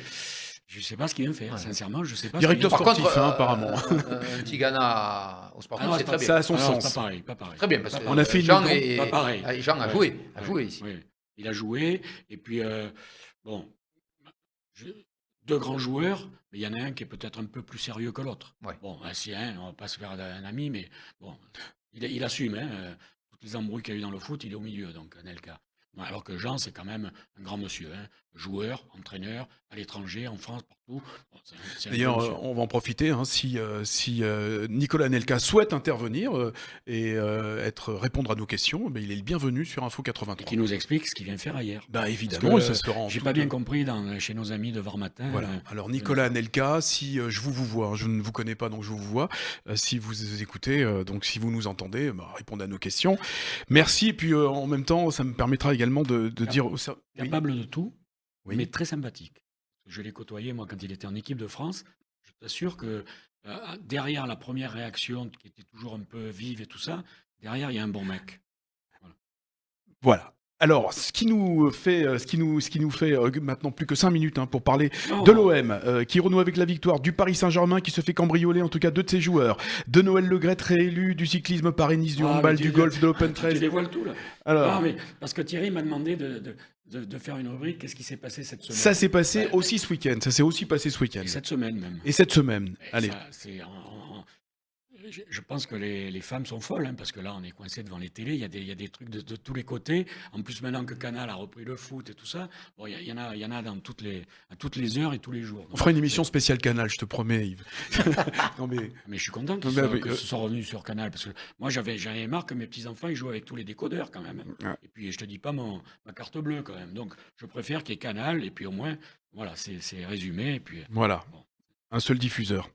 Je ne sais pas ce qu'il vient faire. Ouais. Sincèrement, je ne sais pas. Directeur ce qu'il vient sportif, faire. apparemment. Un Tigana au Sporting, Ah non, c'est très bien. Ça a son Alors, sens. Pas pareil, pas pareil. Très bien, parce Pas que On a fait une Jean, mi-temps. Pas pareil. Jean a Ouais. joué, Ouais, ici. ouais. Il a joué, et puis, bon, je- deux grands joueurs, mais il y en a un qui est peut-être un peu plus sérieux que l'autre. Ouais. Bon, c'est un, on ne va pas se faire un ami, mais bon, il assume, hein, toutes les embrouilles qu'il y a eu dans le foot, il est au milieu, donc Anelka. Bon, alors que Jean, c'est quand même un grand monsieur, hein, joueur, entraîneur, à l'étranger, en France, partout. Bon, c'est un D'ailleurs, grand monsieur. on va en profiter. Hein, si Nicolas Anelka souhaite intervenir et répondre à nos questions, il est le bienvenu sur Info Et 83. qui nous explique ce qu'il vient faire ailleurs. Bah, Parce évidemment, que, ça se fera en J'ai toute- pas bien compris chez nos amis de Var Matin. Voilà. Alors Nicolas Anelka, si je vous vois, hein, je ne vous connais pas donc je vous vois. Si vous écoutez, donc si vous nous entendez, répondez à nos questions. Merci. Et puis en même temps, ça me permettra également de dire. Oui. capable de tout, Oui. mais très sympathique. Je l'ai côtoyé, moi, quand il était en équipe de France. Je t'assure que derrière la première réaction, qui était toujours un peu vive et tout ça, derrière, il y a un bon mec. Voilà. Alors, ce qui nous fait maintenant plus que 5 minutes pour parler Oh, de l'OM, qui renoue avec la victoire, du Paris Saint-Germain qui se fait cambrioler, en tout cas 2 de ses joueurs, de Noël Le Graët réélu, du cyclisme Paris-Nice, du Ah, handball, mais du tu- golf, de l'Open tu 13. dévoiles tout, là. Alors, Non, mais parce que Thierry m'a demandé de faire une rubrique. Qu'est-ce qui s'est passé cette semaine? ça s'est passé Ouais. aussi ce week-end. Ça s'est aussi passé ce week-end. Et cette semaine même. Et cette semaine. Et Allez. ça, je pense que les femmes sont folles, hein, parce que là, on est coincé devant les télés. Il y a des trucs de tous les côtés. En plus, maintenant que Canal a repris le foot et tout ça, bon, il y en a à toutes les heures et tous les jours. On Donc, fera une émission spéciale Canal, je te promets, Yves. Non mais mais je suis content Non, mais que ce soit revenu sur Canal, parce que moi, j'en avais marre que mes petits-enfants ils jouent avec tous les décodeurs quand même. Ouais. Et puis, je te dis pas ma carte bleue quand même. Donc, je préfère qu'il y ait Canal, et puis au moins, voilà, c'est résumé. Et puis, voilà, bon. un seul diffuseur.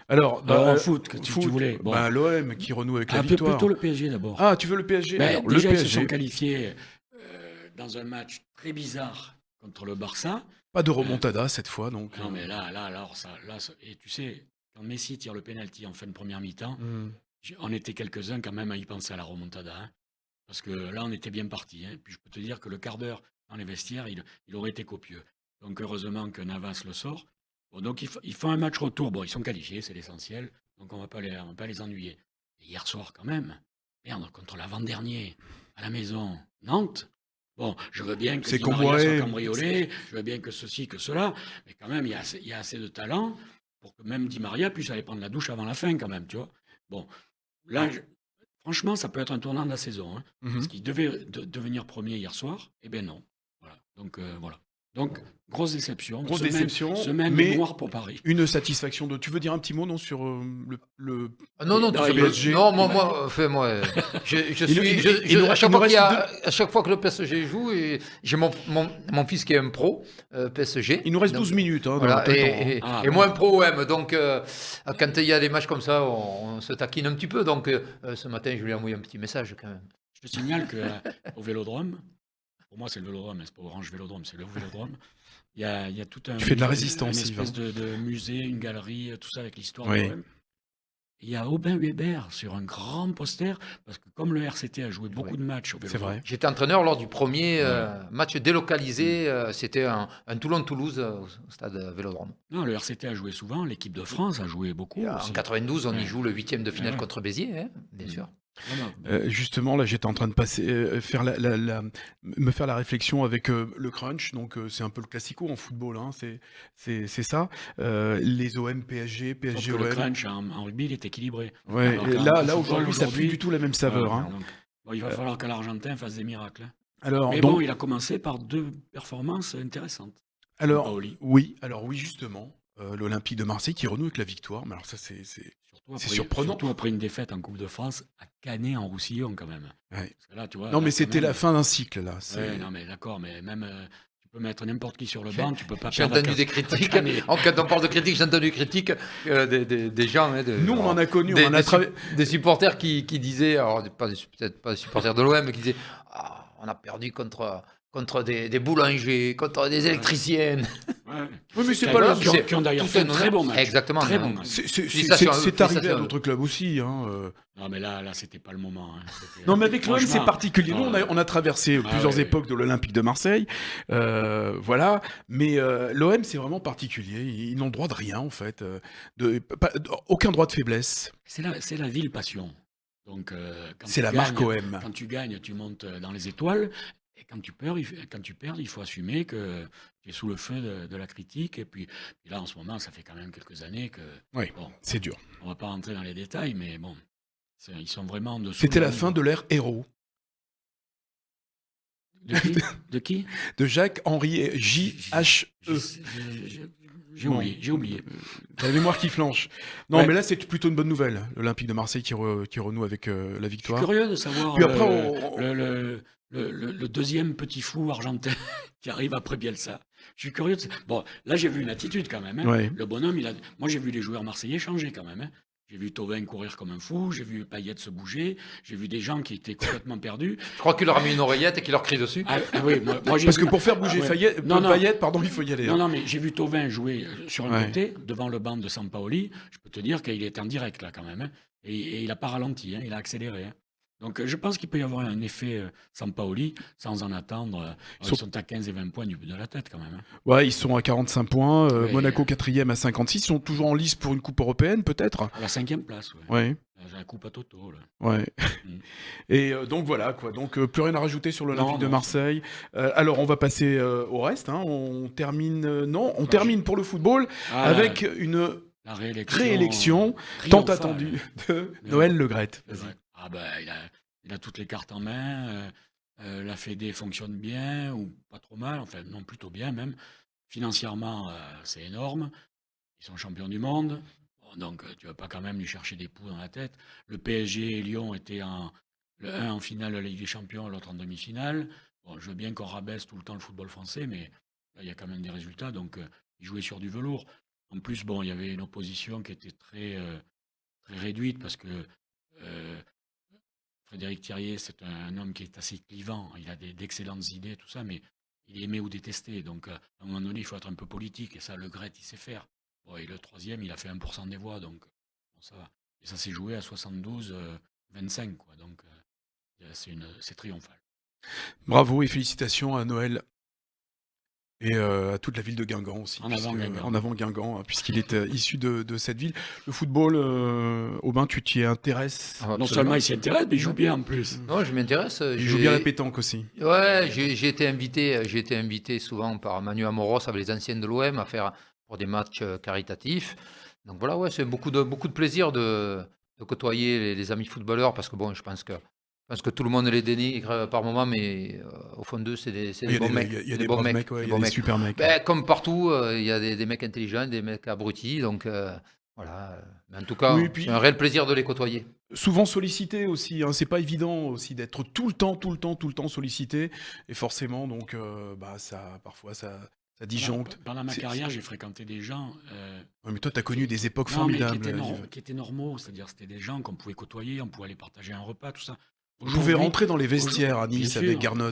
Alors, En foot, que tu voulais. Bon. l'OM qui renoue avec la Ah, victoire. plutôt le PSG d'abord. Ah, tu veux le PSG? Ben, Alors, le déjà, ils se PSG, sont qualifiés dans un match très bizarre contre le Barça. pas de remontada cette fois, donc. Non, mais et tu sais, quand Messi tire le penalty en fin de première mi-temps, on était quelques-uns quand même à y penser à la remontada. Hein. Parce que là, on était bien parti. Hein. Puis je peux te dire que le quart d'heure dans les vestiaires, il aurait été copieux. Donc heureusement que Navas le sort. Bon, donc ils font un match retour. Bon, ils sont qualifiés, c'est l'essentiel. Donc on va pas les ennuyer. Et hier soir, quand même, merde, contre l'avant-dernier, à la maison, Nantes. Bon, je veux bien que C'est Di Maria Comboiré. soit cambriolé, je veux bien que ceci, que cela, mais quand même, il y a assez de talent pour que même Di Maria puisse aller prendre la douche avant la fin, quand même, tu vois. Bon, là, franchement, ça peut être un tournant de la saison. Hein, Mhm. parce qu'il devait devenir premier hier soir, eh bien non. Voilà. Donc, voilà. Donc, grosse déception. Grosse déception, Semaine mais noire pour Paris. une satisfaction de. Tu veux dire un petit mot non sur le Ah non, Non, tout il- PSG. non, moi, à chaque fois que le PSG joue, et j'ai mon fils qui est un pro PSG. Il nous reste Donc, 12 minutes. Hein, voilà, dans le temps, hein. Ah, et bon. moi un pro OM, donc quand il y a des matchs comme ça, on se taquine un petit peu. Donc ce matin, je lui ai envoyé un petit message quand même. Je te signale qu'au Vélodrome, pour moi c'est le Vélodrome, mais c'est pas Orange Vélodrome, c'est le Vélodrome. Il y a tout un. Tu fais de la résistance, Une espèce Yves. de musée, une galerie, tout ça avec l'histoire Oui. de l'OM. Il y a Aubin Weber sur un grand poster, parce que comme le RCT a joué beaucoup Oui. de matchs au C'est Vélodrome. vrai. J'étais entraîneur lors du premier match délocalisé. C'était un Toulon-Toulouse au stade Vélodrome. Non, le RCT a joué souvent, l'équipe de France a joué beaucoup. En aussi. 92, on y Ouais. joue le 8e de finale Ouais. contre Béziers, hein, bien sûr. Non, non. Justement, là, j'étais en train de faire me faire la réflexion avec le crunch. Donc, c'est un peu le classico en football. Hein, c'est ça. Les OM, PSG, Sauf PSG, que le OM. crunch en rugby, il est équilibré. Ouais, Alors et qu'en là football, aujourd'hui, ça n'a plus aujourd'hui, du tout la même saveur. voilà, Hein. donc, Bon, il va falloir que l'Argentin fasse des miracles, hein. Alors, Mais donc, bon, il a commencé par 2 performances intéressantes. alors, Sampaoli. oui, justement, l'Olympique de Marseille qui renoue avec la victoire. Mais alors ça, Surtout c'est après, surprenant. surtout après une défaite en Coupe de France à Canet-en-Roussillon, quand même. Ouais. Parce que là, tu vois, Non, là, mais quand c'était la même. fin d'un cycle, là. Ouais, non, mais d'accord, mais même tu peux mettre n'importe qui sur le banc, tu peux pas J'ai perdre entendu des critiques. Canet. Quand on parle de critiques, j'ai entendu des critiques des gens, hein, Nous, on en a connu, des, on en a des, travaillé. des supporters qui disaient, alors peut-être pas des supporters de l'OM, mais qui disaient ah, on a perdu contre des boulangers, contre des électriciennes. Ouais. Oui, mais c'est Qui pas le. ont- Qui ont d'ailleurs tout fait un un très honneur. bon match. Exactement. Très mais- bon match. Félicitations, C'est arrivé à félicitations. d'autres clubs aussi. Hein. Non, mais là, c'était pas le moment, hein. C'était, Non, mais avec l'OM, c'est franchement, particulier. Nous, non, on a traversé plusieurs ouais. époques de l'Olympique de Marseille. Voilà. Mais l'OM, c'est vraiment particulier. Ils n'ont droit de rien, en fait. Aucun droit de faiblesse. c'est la ville passion. Donc, quand C'est tu la marque gagnes, OM. quand tu gagnes, tu montes dans les étoiles. Et quand tu perds, il faut assumer que tu es sous le feu de la critique. Et puis là, en ce moment, ça fait quand même quelques années que. Oui, Bon, c'est dur. on va pas rentrer dans les détails, mais bon, ils sont vraiment en dessous. C'était de la leur fin de niveau. l'ère héros De qui? De qui? de Jacques-Henri J.H.E. J'ai Bon. oublié. J'ai oublié. La mémoire qui flanche. Non, Ouais. mais là, c'est plutôt une bonne nouvelle. L'Olympique de Marseille qui renoue avec la Je suis victoire. curieux de savoir Puis après, on- le deuxième petit fou argentin qui arrive après Bielsa. Je suis curieux de... Bon, là, j'ai vu une attitude quand même, hein. Ouais. Le bonhomme, moi, j'ai vu les joueurs marseillais changer quand même, hein. J'ai vu Thauvin courir comme un fou, j'ai vu Payet se bouger, j'ai vu des gens qui étaient complètement perdus. Je crois qu'il leur a mis une oreillette et qu'il leur crie dessus. Ah oui, moi, j'ai Parce vu... que pour faire bouger Ouais. Payet, Non, non. Payet, pardon, il faut y aller. Non, hein. non, mais j'ai vu Thauvin jouer sur un Ouais. côté, devant le banc de Sampaoli. Je peux te dire qu'il est en direct, là, quand même, hein. Et il n'a pas ralenti, hein, il a accéléré, hein. Donc, je pense qu'il peut y avoir un effet Sampaoli, sans en attendre. Ils sont à 15 et 20 points du bout de la tête, quand même, hein. Ouais, ils sont à 45 points. Ouais. Monaco 4e à 56. Ils sont toujours en lice pour une coupe européenne, peut-être. À la 5e place, ouais. Ouais, La coupe à Toto, là. ouais. Mm. Et donc voilà, quoi. Donc plus rien à rajouter sur l'Olympique Non, de non. Marseille. Alors on va passer au reste. Hein. On termine. On Bah, termine pour le football Ah, avec une la réélection, réélection tant triomphale. attendue de Mais Noël ouais. Le Graët. C'est vrai. Ah ben, il a toutes les cartes en main. La Fédé fonctionne bien, ou pas trop mal, enfin non, plutôt bien même. Financièrement, c'est énorme. Ils sont champions du monde. Bon, donc, tu vas pas quand même lui chercher des poux dans la tête. Le PSG et Lyon étaient le un en finale de la Ligue des Champions, l'autre en demi-finale. Bon, je veux bien qu'on rabaisse tout le temps le football français, mais là, il y a quand même des résultats. Donc, ils jouaient sur du velours. En plus, bon, il y avait une opposition qui était très réduite parce que euh, Frédéric Thirier, c'est un homme qui est assez clivant. Il a d'excellentes idées, tout ça, mais il est aimé ou détesté. Donc, à un moment donné, il faut être un peu politique. Et ça, Le Graët, il sait faire. Bon, et le troisième, il a fait 1% des voix. Donc, bon, ça va. Et ça s'est joué à 72-25, quoi. Donc, c'est triomphal. Bravo et félicitations à Noël. Et à toute la ville de Guingamp aussi. En avant Guingamp. En avant Guingamp, hein, puisqu'il est issu de cette ville. Le football, Aubin, tu t'y intéresses. Ah, Non seulement il s'y intéresse, mais il joue bien en plus. Non, je m'intéresse. Il joue bien la pétanque aussi. Ouais, j'ai été invité souvent par Manu Amoros avec les anciennes de l'OM à faire pour des matchs caritatifs. Donc voilà, ouais, c'est beaucoup de plaisir de côtoyer les amis footballeurs parce que bon, je pense que tout le monde les dénigre par moment, mais au fond d'eux, c'est des Il y a bons des, mecs. il y a C'est des bons braves mecs, mecs, ouais, des il y a bons des mecs. super mecs. Ben, comme partout, il y a des mecs intelligents, des mecs abrutis. Donc voilà. Mais en tout cas, Oui, puis- c'est un réel plaisir de les côtoyer. Souvent sollicité aussi, hein. C'est pas évident aussi d'être tout le temps sollicité. Et forcément, donc, parfois, ça disjoncte. Pendant ma C'est- carrière, j'ai fréquenté des gens Ouais, mais toi, t'as connu des époques non, mais formidables. qui étaient normaux, c'est-à-dire c'était des gens qu'on pouvait côtoyer, on pouvait aller partager un repas, tout ça. Vous pouvez Aujourd'hui- rentrer dans les vestiaires à Bien Nice sûr, avec Garnot.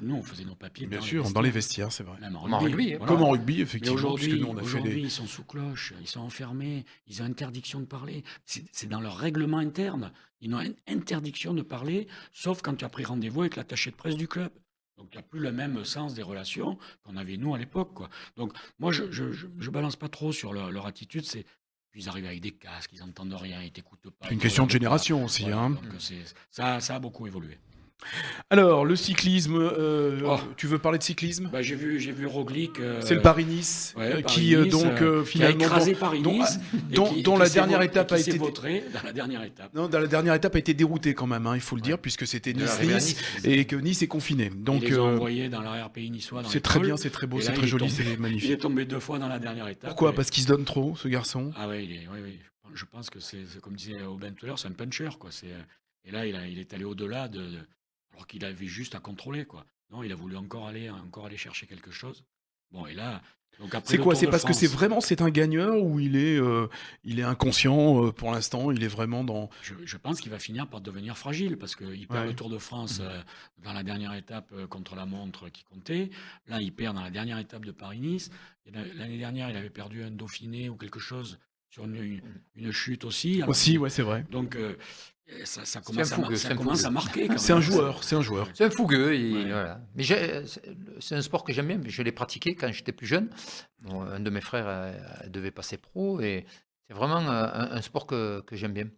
Nous, on faisait nos papiers Bien dans sûr, dans les vestiaires, c'est vrai. même en Comme en rugby, hein. voilà. Comme en rugby, Mais effectivement, puisque aujourd'hui, nous, on a fait des... ils sont sous cloche, ils sont enfermés, ils ont interdiction de parler. C'est dans leur règlement interne. Ils ont une interdiction de parler, sauf quand tu as pris rendez-vous avec l'attaché de presse du club. Donc, tu n'as plus le même sens des relations qu'on avait nous à l'époque, quoi. Donc, moi, je balance pas trop sur leur attitude. C'est ils arrivent avec des casques, ils n'entendent rien, ils t'écoutent pas. C'est une ils question de regardent pas. génération aussi, Voilà, hein. donc ça a beaucoup évolué. Alors, le cyclisme, Oh, tu veux parler de cyclisme? bah, j'ai vu Roglic, C'est le Paris-Nice, ouais, qui Paris-Nice, donc qui a finalement, écrasé dont, Paris-Nice et dont la s'est dernière étape a s'est été vautré dans la dernière étape. non, dans la dernière étape a été dérouté quand même, hein, il faut le Ouais. dire, puisque c'était De l'arrivée à Nice-Nice Nice. et que Nice est confiné. Ils Donc, les ont envoyés dans l'arrière-pays niçois, dans c'est les très bien, cols. c'est très beau, Et c'est là, très il est joli, tombé, c'est il est magnifique. tombé 2 fois dans la dernière étape. Pourquoi? Parce qu'il se donne trop, ce garçon. Ah ouais, oui. Je pense que c'est comme disait Aubin tout à l'heure, c'est un puncher, quoi. Et là, il est allé au-delà alors qu'il avait juste à contrôler, quoi. Non, il a voulu encore aller chercher quelque chose. Bon, et là, donc après C'est le quoi? Tour C'est de parce que France, c'est un gagnant ou il est inconscient pour l'instant, il est vraiment dans. je pense qu'il va finir par devenir fragile parce qu'il perd Ouais. le Tour de France dans la dernière étape contre la montre qui comptait. Là, il perd dans la dernière étape de Paris-Nice. L'année dernière, il avait perdu un Dauphiné ou quelque chose sur une chute aussi. Alors Aussi, ouais, c'est vrai. donc, ça C'est un commence, fougueux, ça c'est un commence fougueux. à marquer quand C'est même. un joueur, c'est un joueur. C'est un fougueux, Ouais. voilà. Mais c'est un sport que j'aime bien, mais je l'ai pratiqué quand j'étais plus jeune. Bon, un de mes frères devait passer pro et c'est vraiment un sport que j'aime bien.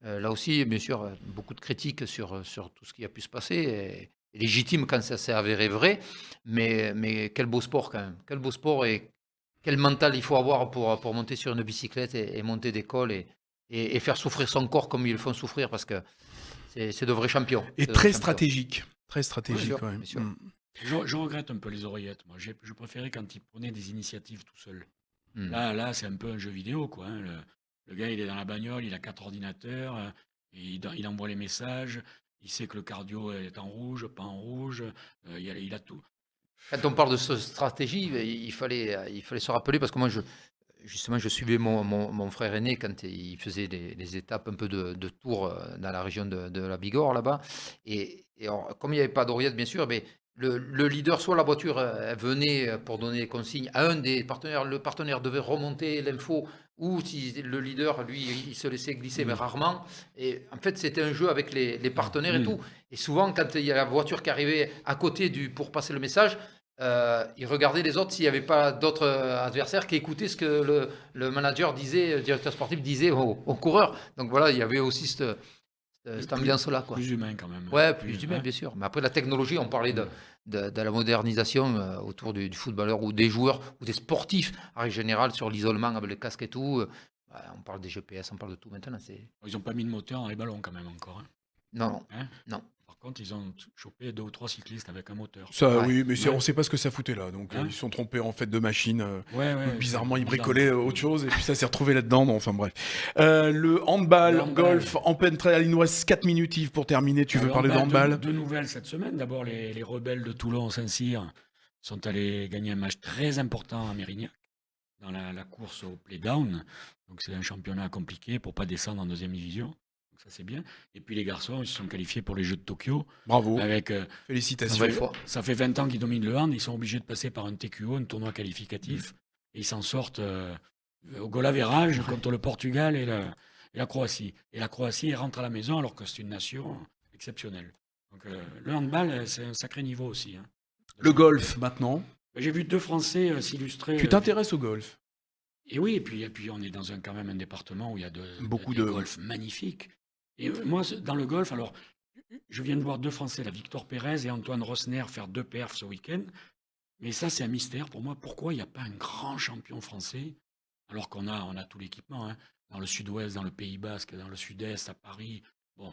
Là aussi, bien sûr, beaucoup de critiques sur tout ce qui a pu se passer, et légitime quand ça s'est avéré vrai, mais quel beau sport quand même. Quel beau sport et quel mental il faut avoir pour monter sur une bicyclette et monter des cols et faire souffrir son corps comme ils le font souffrir parce que c'est de vrais champions. Et C'est de vrais très champions. stratégique. Très Bien stratégique sûr, quand même. bien sûr. Mm. Je regrette un peu les oreillettes. Moi, je préférais quand il prenait des initiatives tout seul. Hmm. Là, c'est un peu un jeu vidéo, quoi, hein. Le gars, il est dans la bagnole, il a 4 ordinateurs, et il envoie les messages. Il sait que le cardio est en rouge, pas en rouge. Il a tout. Quand on parle de stratégie, il fallait se rappeler, parce que moi, justement, je suivais mon frère aîné quand il faisait les étapes un peu de tour dans la région de la Bigorre, là-bas. Comme il n'y avait pas d'oreillette, bien sûr, mais le leader, soit la voiture elle venait pour donner des consignes à un des partenaires, le partenaire devait remonter l'info, ou si le leader, lui, il se laissait glisser, mais rarement. Et en fait, c'était un jeu avec les partenaires et Mm. tout. Et souvent, quand il y a la voiture qui arrivait à côté pour passer le message, il regardait les autres s'il n'y avait pas d'autres adversaires qui écoutaient ce que le manager disait, le directeur sportif disait aux coureurs. Donc voilà, il y avait aussi cette Plus, ambiance-là, quoi. plus humain quand même. Ouais, plus humain, hein. bien sûr. Mais après, la technologie, on parlait de la modernisation autour du footballeur ou des joueurs ou des sportifs, en règle générale, sur l'isolement avec les casques et tout. On parle des GPS, on parle de tout maintenant. Ils n'ont pas mis de moteur dans les ballons quand même encore, hein. Non, Hein non. Par contre, ils ont chopé 2 ou 3 cyclistes avec un moteur. Ça, Ouais. oui, mais Ouais. on sait pas ce que ça foutait là. Donc, Hein ils se sont trompés en fait de machine. Ouais. Bizarrement, ils bizarrement. bricolaient autre chose et puis ça s'est retrouvé là-dedans. Non, enfin bref. Le handball, Le handball. golf, en peine très. Il nous reste 4 minutes, Yves, pour terminer. Tu veux Alors, parler de bah, handball? deux nouvelles cette semaine. D'abord, les rebelles de Toulon, Saint-Cyr, sont allés gagner un match très important à Mérignac dans la course au play-down. Donc, c'est un championnat compliqué pour pas descendre en deuxième division. Donc, ça, c'est bien. Et puis, les garçons, ils se sont qualifiés pour les Jeux de Tokyo. Bravo. Avec, Félicitations. Nouvelle fois. ça fait 20 ans qu'ils dominent le hand. Ils sont obligés de passer par un TQO, un tournoi qualificatif. Et ils s'en sortent au goal average contre le Portugal et la Croatie. Et la Croatie, elle rentre à la maison alors que c'est une nation exceptionnelle. Donc, le handball, c'est un sacré niveau aussi, hein. Le golf maintenant. J'ai vu 2 Français s'illustrer. Tu t'intéresses au golf? Et oui, et puis on est dans quand même un département où il y a Beaucoup des de- golfs magnifiques. Et moi, dans le golf, alors, je viens de voir 2 Français, la Victor Pérez et Antoine Rosner, faire 2 perfs ce week-end. Mais ça, c'est un mystère pour moi. Pourquoi il n'y a pas un grand champion français, alors qu'on a tout l'équipement, hein, dans le sud-ouest, dans le Pays Basque, dans le sud-est, à Paris. Bon,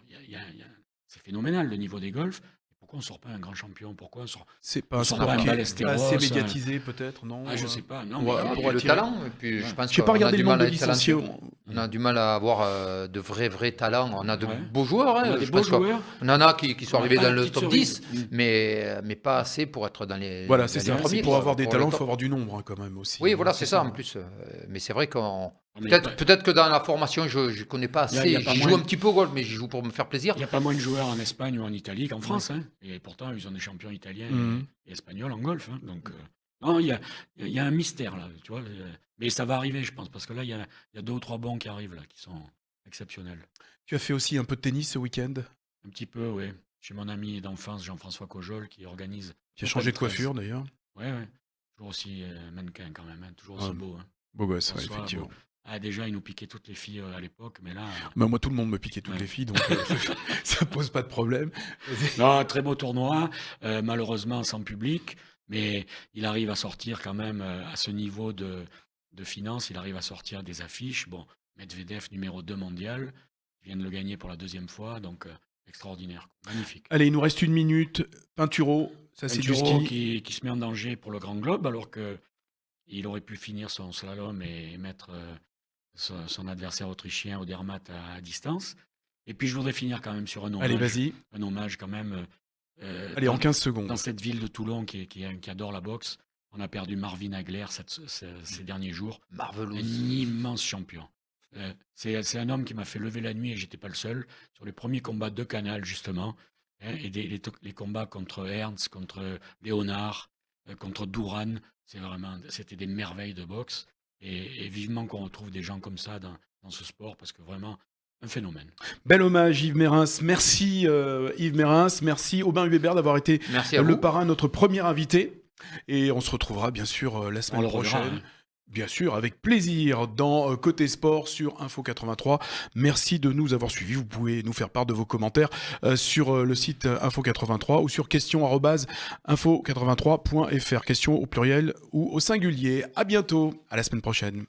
c'est phénoménal le niveau des golfs. Pourquoi on ne sort pas un grand champion? Pourquoi on sort... C'est pas On un sort sport pas un qui est Ballesteros, assez un- médiatisé peut-être, non? Ah, je sais pas. Non, Ouais, mais pour Le attirer. talent, et puis je pense J'ai pas qu'on a regardé du le nombre mal de à être licenciés. talentueux. On a du mal à avoir de vrais talents. On a de Ouais. beaux joueurs. on Hein. a des Je beaux pense qu'on joueurs. on en a qui sont On a arrivés pas dans la le petite top cerise. 10, mais pas assez pour être dans les, Voilà, dans c'est les ça. premiers, Pour quoi, avoir des le talents, il top. faut avoir du nombre hein, quand même aussi. Oui, voilà, c'est ça en plus. Mais c'est vrai qu'on. Non, mais Peut-être que dans la formation, je ne connais pas Il y a- assez. il y a pas J'y joue moins- un petit peu au golf, mais j'y joue pour me faire plaisir. il n'y a pas moins de joueurs en Espagne ou en Italie qu'en France, hein. Et pourtant, ils ont des champions italiens Mhm. et espagnols en golf, hein. Donc, non, il y a un mystère là, tu vois. Mais ça va arriver, je pense, parce que là, il y a 2 ou 3 bons qui arrivent là, qui sont exceptionnels. Tu as fait aussi un peu de tennis ce week-end? Un petit peu, oui. Chez mon ami d'enfance, Jean-François Cojol, qui organise. Tu as changé de coiffure d'ailleurs? Oui. Toujours aussi mannequin quand même, hein. Toujours aussi Ouais. beau, hein. Beau gosse, ouais, François, effectivement. Ah, déjà, il nous piquait toutes les filles à l'époque, mais là. Bah, moi, tout le monde me piquait toutes Ouais. les filles, donc ça pose pas de problème. Non, très beau tournoi, malheureusement sans public, mais il arrive à sortir quand même à ce niveau de finance, il arrive à sortir des affiches. Bon, Medvedev, numéro 2 mondial, il vient de le gagner pour la deuxième fois, donc extraordinaire, magnifique. Allez, il nous reste 1 minute. Pinturo, ça c'est du Pinturo ski. qui se met en danger pour le Grand Globe, alors qu'il aurait pu finir son slalom et mettre son adversaire autrichien Odermatt à distance. Et puis je voudrais finir quand même sur Allez, vas-y. un hommage quand même. Allez, en 15 Dans secondes. cette ville de Toulon qui adore la boxe, on a perdu Marvin Hagler ces derniers jours. Un Marvelous. immense champion. C'est un homme qui m'a fait lever la nuit et j'étais pas le seul sur les premiers combats de Canal justement, hein, et les combats contre Ernst, contre Léonard, contre Duran, c'était des merveilles de boxe et vivement qu'on retrouve des gens comme ça dans ce sport parce que vraiment un phénomène. Bel hommage, Yves Mérins. Merci, Yves Mérins. Merci, Aubin Hubert, d'avoir été Merci à le vous. parrain, notre premier invité. Et on se retrouvera bien sûr la On semaine le reverra, prochaine. hein. Bien sûr, avec plaisir, dans Côté Sport sur Info 83. Merci de nous avoir suivis. Vous pouvez nous faire part de vos commentaires sur le site Info 83 ou sur questions@info83.fr. Questions au pluriel ou au singulier. À bientôt, à la semaine prochaine.